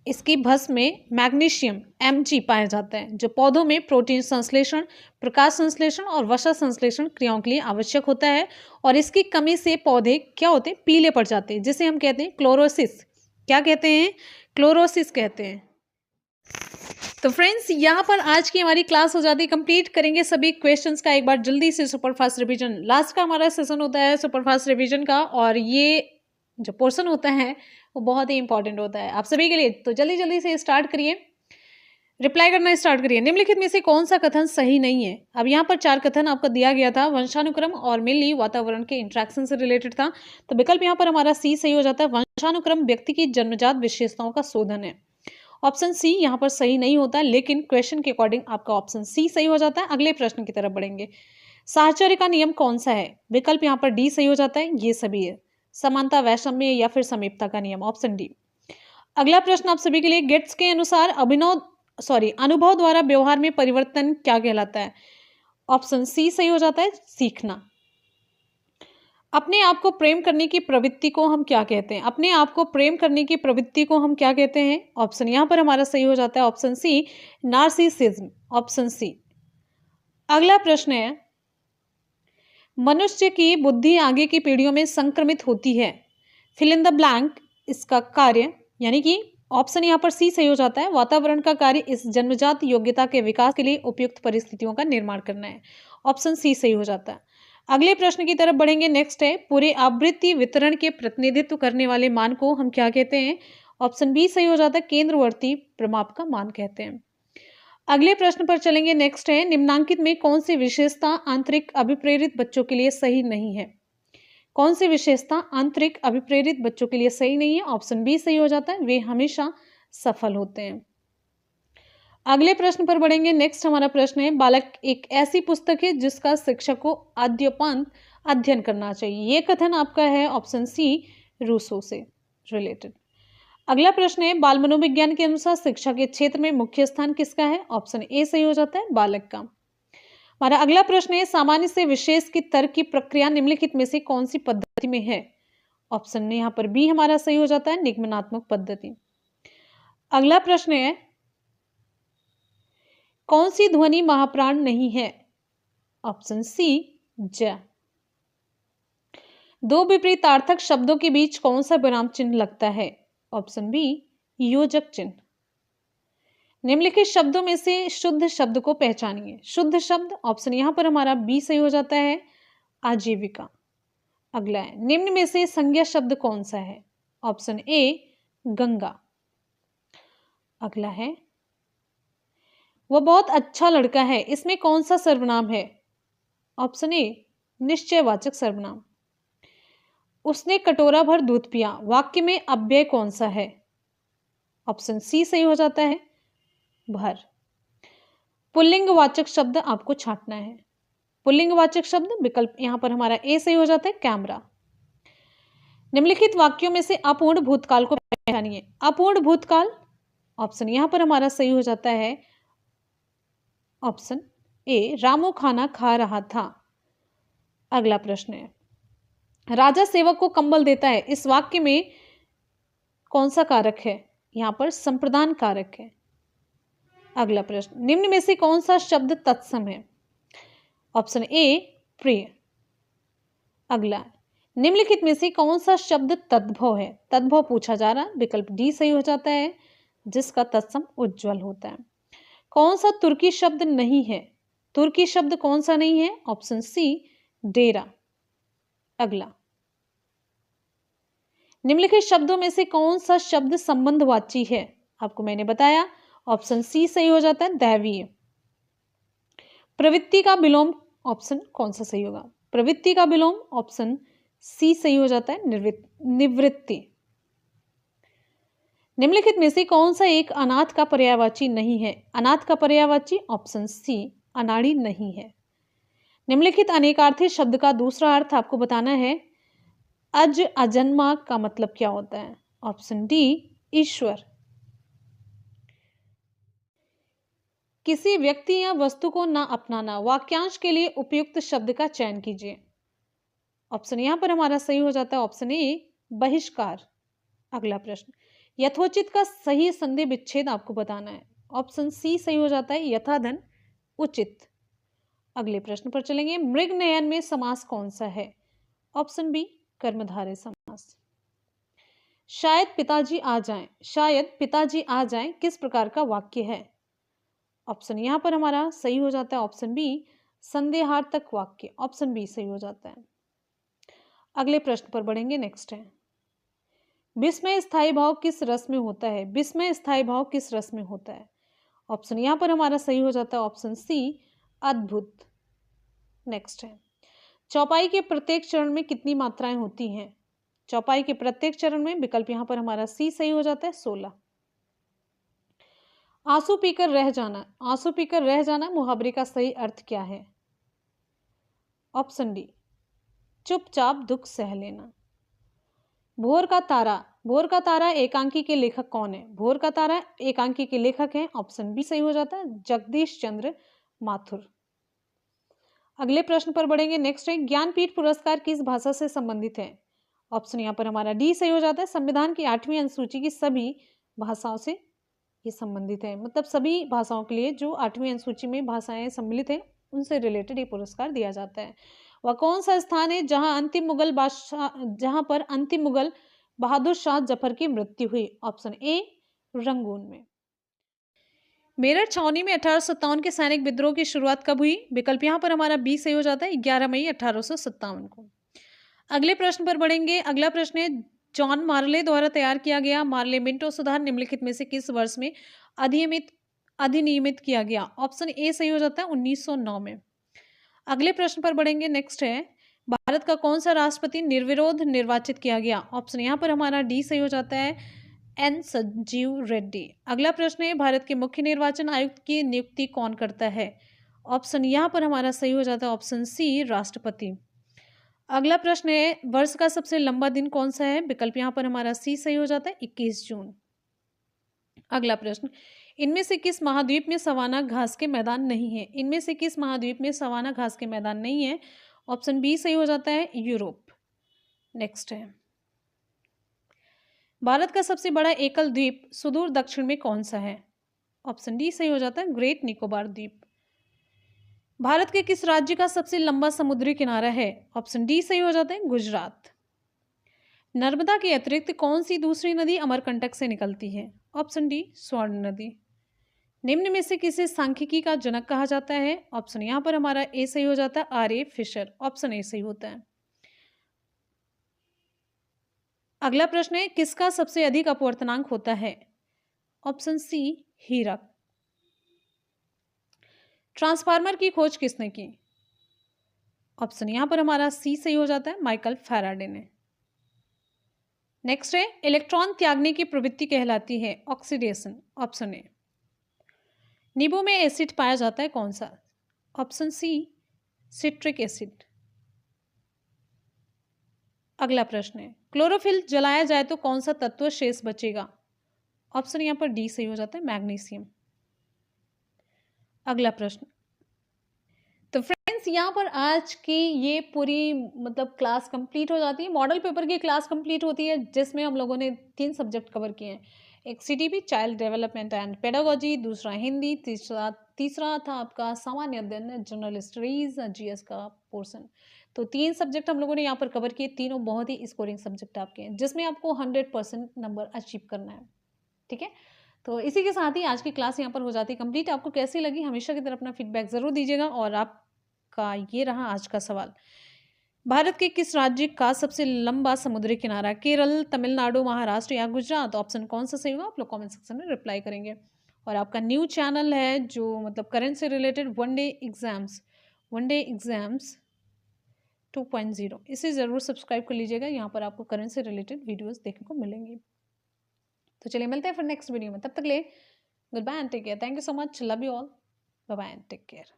इसकी भस्म में मैग्नीशियम Mg पाया जाता है, जो पौधों में प्रोटीन संश्लेषण, प्रकाश संश्लेषण और वसा संश्लेषण क्रियाओं के लिए आवश्यक होता है। और इसकी कमी से पौधे क्या होते हैं? पीले पड़ जाते हैं, जिसे हम कहते हैं क्लोरोसिस। क्या कहते हैं? क्लोरोसिस कहते हैं। तो फ्रेंड्स, यहाँ पर आज की हमारी क्लास हो जाती है कंप्लीट। करेंगे सभी क्वेश्चंस का एक बार जल्दी से सुपरफास्ट रिवीजन। लास्ट का हमारा सेशन होता है सुपरफास्ट रिवीजन का, और ये जो पोर्शन होता है वो बहुत ही इंपॉर्टेंट होता है आप सभी के लिए। तो जल्दी जल्दी से स्टार्ट करिए, रिप्लाई करना स्टार्ट करिए। निम्नलिखित में से कौन सा कथन सही नहीं है? अब यहाँ पर 4 कथन आपको दिया गया था, वंशानुक्रम और मेनली वातावरण के इंट्रैक्शन से रिलेटेड था। तो विकल्प यहाँ पर हमारा सी सही हो जाता है। वंशानुक्रम व्यक्ति की जन्मजात विशेषताओं का शोधन है। ऑप्शन सी यहाँ पर सही नहीं होता, लेकिन क्वेश्चन के अकॉर्डिंग आपका ऑप्शन सी सही हो जाता है। अगले प्रश्न की तरफ बढ़ेंगे। साहचर्य का नियम कौन सा है? विकल्प यहाँ पर डी सही हो जाता है। ये सभी है, समानता, वैषम्य या फिर समीपता का नियम, ऑप्शन डी। अगला प्रश्न आप सभी के लिए, गेट्स के अनुसार अनुभव द्वारा व्यवहार में परिवर्तन क्या कहलाता है? ऑप्शन सी सही हो जाता है, सीखना। अपने आप को प्रेम करने की प्रवृत्ति को हम क्या कहते हैं? अपने आप को प्रेम करने की प्रवृत्ति को हम क्या कहते हैं? ऑप्शन यहाँ पर हमारा सही हो जाता है, option C, narcissism, option C. अगला प्रश्न है, मनुष्य की बुद्धि आगे की पीढ़ियों में संक्रमित होती है, फिल इन द ब्लैंक। इसका कार्य, यानी कि ऑप्शन यहाँ पर सी सही हो जाता है, वातावरण का कार्य इस जन्मजात योग्यता के विकास के लिए उपयुक्त परिस्थितियों का निर्माण करना है, ऑप्शन सी सही हो जाता है। अगले प्रश्न की तरफ बढ़ेंगे। नेक्स्ट है, पूरे आवृत्ति वितरण के प्रतिनिधित्व करने वाले मान को हम क्या कहते हैं? ऑप्शन बी सही हो जाता है, केंद्रवर्ती प्रमाप का मान कहते हैं। अगले प्रश्न पर चलेंगे। नेक्स्ट है, निम्नांकित में कौन सी विशेषता आंतरिक अभिप्रेरित बच्चों के लिए सही नहीं है? कौन सी विशेषता आंतरिक अभिप्रेरित बच्चों के लिए सही नहीं है? ऑप्शन बी सही हो जाता है, वे हमेशा सफल होते हैं। अगले प्रश्न पर बढ़ेंगे। नेक्स्ट हमारा प्रश्न है, बालक एक ऐसी पुस्तक है जिसका शिक्षक को आद्योपांत अध्ययन करना चाहिए। ये कथन आपका है ऑप्शन सी, रूसो से रिलेटेड। अगला प्रश्न है, बाल मनोविज्ञान के अनुसार शिक्षा के क्षेत्र में मुख्य स्थान किसका है? ऑप्शन ए सही हो जाता है, बालक का। हमारा अगला प्रश्न है, सामान्य से विशेष की तर्क की प्रक्रिया निम्नलिखित में से कौन सी पद्धति में है? ऑप्शन यहाँ पर बी हमारा सही हो जाता है, निगमनात्मक पद्धति। अगला प्रश्न है, कौन सी ध्वनि महाप्राण नहीं है? ऑप्शन सी, ज। दो विपरीतार्थक शब्दों के बीच कौन सा विराम चिन्ह लगता है? ऑप्शन बी, योजक चिन्ह। निम्नलिखित शब्दों में से शुद्ध शब्द को पहचानिए। शुद्ध शब्द, ऑप्शन यहाँ पर हमारा बी सही हो जाता है, आजीविका। अगला है, निम्न में से संज्ञा शब्द कौन सा है? ऑप्शन ए, गंगा। अगला है, वह बहुत अच्छा लड़का है, इसमें कौन सा सर्वनाम है? ऑप्शन ए, निश्चयवाचक सर्वनाम। उसने कटोरा भर दूध पिया, वाक्य में अव्यय कौन सा है? ऑप्शन सी सही हो जाता है, भर। पुल्लिंगवाचक शब्द आपको छांटना है। पुल्लिंगवाचक शब्द, विकल्प यहां पर हमारा ए सही हो जाता है, कैमरा। निम्नलिखित वाक्यों में से अपूर्ण भूतकाल को पहचानिए। अपूर्ण भूतकाल, ऑप्शन यहां पर हमारा सही हो जाता है, ऑप्शन ए, रामू खाना खा रहा था। अगला प्रश्न है, राजा सेवक को कंबल देता है, इस वाक्य में कौन सा कारक है? यहां पर संप्रदान कारक है। अगला प्रश्न, निम्न में से कौन सा शब्द तत्सम है? ऑप्शन ए, प्रिय। अगला, निम्नलिखित में से कौन सा शब्द तद्भव है? तद्भव पूछा जा रहा, विकल्प डी सही हो जाता है, जिसका तत्सम उज्ज्वल होता है। कौन सा तुर्की शब्द नहीं है? तुर्की शब्द कौन सा नहीं है? ऑप्शन सी, डेरा। अगला, निम्नलिखित शब्दों में से कौन सा शब्द संबंधवाची है? आपको मैंने बताया, ऑप्शन सी सही हो जाता है, दैवीय। प्रवृत्ति का विलोम, ऑप्शन कौन सा सही होगा? प्रवृत्ति का विलोम, ऑप्शन सी सही हो जाता है, निवृत्ति। निम्नलिखित में से कौन सा एक अनाथ का पर्यायवाची नहीं है? अनाथ का पर्यायवाची ऑप्शन सी अनाड़ी नहीं है। निम्नलिखित अनेकार्थी शब्द का दूसरा अर्थ आपको बताना है। अज अजन्मा का मतलब क्या होता है? ऑप्शन डी ईश्वर। किसी व्यक्ति या वस्तु को ना अपनाना, वाक्यांश के लिए उपयुक्त शब्द का चयन कीजिए। ऑप्शन यहां पर हमारा सही हो जाता है ऑप्शन ए बहिष्कार। अगला प्रश्न, यथोचित का सही संधि विच्छेद आपको बताना है। ऑप्शन सी सही हो जाता है यथाधन उचित। अगले प्रश्न पर चलेंगे, मृग नयन में समास कौन सा है? ऑप्शन बी कर्मधारय समास। शायद पिताजी आ जाएं, शायद पिताजी आ जाएं किस प्रकार का वाक्य है? ऑप्शन यहां पर हमारा सही हो जाता है ऑप्शन बी संदेहार्थक वाक्य। ऑप्शन बी सही हो जाता है। अगले प्रश्न पर बढ़ेंगे, नेक्स्ट है, विस्मय स्थायी भाव किस रस में होता है? विस्मय स्थायी भाव किस रस में होता है? ऑप्शन यहां पर हमारा सही हो जाता है ऑप्शन सी अद्भुत। नेक्स्ट है, चौपाई के प्रत्येक चरण में कितनी मात्राएं होती हैं? चौपाई के प्रत्येक चरण में विकल्प यहां पर हमारा सी सही हो जाता है 16। आंसू पीकर रह जाना, आंसू पीकर रह जाना मुहावरे का सही अर्थ क्या है? ऑप्शन डी चुपचाप दुख सह लेना। भोर का तारा, भोर का तारा एकांकी के लेखक कौन है? भोर का तारा एकांकी के लेखक हैं, ऑप्शन बी सही हो जाता है जगदीश चंद्र माथुर। अगले प्रश्न पर बढ़ेंगे, नेक्स्ट है, ज्ञानपीठ पुरस्कार किस भाषा से संबंधित है? ऑप्शन यहाँ पर हमारा डी सही हो जाता है संविधान की 8वीं अनुसूची की सभी भाषाओं से ये संबंधित है। मतलब सभी भाषाओं के लिए जो 8वीं अनुसूची में भाषाएं सम्मिलित हैं उनसे रिलेटेड ये पुरस्कार दिया जाता है। वह कौन सा स्थान है जहां पर अंतिम मुगल बहादुर शाह जफर की मृत्यु हुई? ऑप्शन ए रंगून में। मेरठ छावनी में 1857 के सैनिक विद्रोह की शुरुआत कब हुई? विकल्प यहाँ पर हमारा बी सही हो जाता है 11 मई 1857 को। अगले प्रश्न पर बढ़ेंगे, अगला प्रश्न है, जॉन मार्ले द्वारा तैयार किया गया मार्ले मिंटो सुधार निम्नलिखित में से किस वर्ष में अधिनियमित किया गया? ऑप्शन ए सही हो जाता है 1909 में। अगले प्रश्न पर बढ़ेंगे, नेक्स्ट है, भारत का कौन सा राष्ट्रपति निर्विरोध निर्वाचित किया गया? ऑप्शन यहाँ पर हमारा डी सही हो जाता है एन संजीव रेड्डी। अगला प्रश्न है, भारत के मुख्य निर्वाचन आयुक्त की नियुक्ति कौन करता है? ऑप्शन यहाँ पर हमारा सही हो जाता है ऑप्शन सी राष्ट्रपति। अगला प्रश्न है, वर्ष का सबसे लंबा दिन कौन सा है? विकल्प यहाँ पर हमारा सी सही हो जाता है 21 जून। अगला प्रश्न, इनमें से किस महाद्वीप में सवाना घास के मैदान नहीं है? इनमें से किस महाद्वीप में सवाना घास के मैदान नहीं है? ऑप्शन बी सही हो जाता है यूरोप। नेक्स्ट है, भारत का सबसे बड़ा एकल द्वीप सुदूर दक्षिण में कौन सा है? ऑप्शन डी सही हो जाता है ग्रेट निकोबार द्वीप। भारत के किस राज्य का सबसे लंबा समुद्री किनारा है? ऑप्शन डी सही हो जाता है गुजरात। नर्मदा के अतिरिक्त कौन सी दूसरी नदी अमरकंटक से निकलती है? ऑप्शन डी स्वर्ण नदी। निम्न में से किसे सांख्यिकी का जनक कहा जाता है? ऑप्शन यहाँ पर हमारा ए सही हो जाता है आर.ए. फिशर। ऑप्शन ए सही होता है। अगला प्रश्न है, किसका सबसे अधिक अपवर्तनांक होता है? ऑप्शन सी हीरक। ट्रांसफार्मर की खोज किसने की? ऑप्शन यहां पर हमारा सी सही हो जाता है माइकल फैराडे ने। नेक्स्ट है, इलेक्ट्रॉन त्यागने की प्रवृत्ति कहलाती है ऑक्सीडेशन। Option A. नींबू में एसिड पाया जाता है कौन सा? Option C citric acid. अगला प्रश्न है, क्लोरोफिल जलाया जाए तो कौन सा तत्व शेष बचेगा? ऑप्शन यहां पर डी सही हो जाता है मैग्नीशियम। अगला प्रश्न, तो फ्रेंड्स यहाँ पर आज की ये पूरी मतलब क्लास कंप्लीट हो जाती है। मॉडल पेपर की क्लास कंप्लीट होती है जिसमें हम लोगों ने 3 सब्जेक्ट कवर किए हैं। एक CTP child development and pedagogy, दूसरा हिंदी, तीसरा था आपका सामान्य अध्ययन जनरल स्टडीज जीएस का पोर्शन। तो 3 सब्जेक्ट हम लोगों ने यहाँ पर कवर किए, तीनों बहुत ही स्कोरिंग सब्जेक्ट आपके हैं जिसमें आपको 100% नंबर अचीव करना है। ठीक है, तो इसी के साथ ही आज की क्लास यहाँ पर हो जाती है कंप्लीट। आपको कैसी लगी हमेशा की तरह अपना फीडबैक जरूर दीजिएगा। और आपका ये रहा आज का सवाल, भारत के किस राज्य का सबसे लंबा समुद्री किनारा? केरल, तमिलनाडु, महाराष्ट्र या गुजरात? ऑप्शन कौन सा सही होगा आप लोग कमेंट सेक्शन में रिप्लाई करेंगे। और आपका न्यू चैनल है जो मतलब करंट से रिलेटेड वनडे एग्जाम्स 2.0, इसे ज़रूर सब्सक्राइब कर लीजिएगा। यहाँ पर आपको करंट से रिलेटेड वीडियोस देखने को मिलेंगी। तो चलिए मिलते हैं फिर नेक्स्ट वीडियो में, तब तक ले good bye and take care. Thank you so much, love you all, bye bye and take care.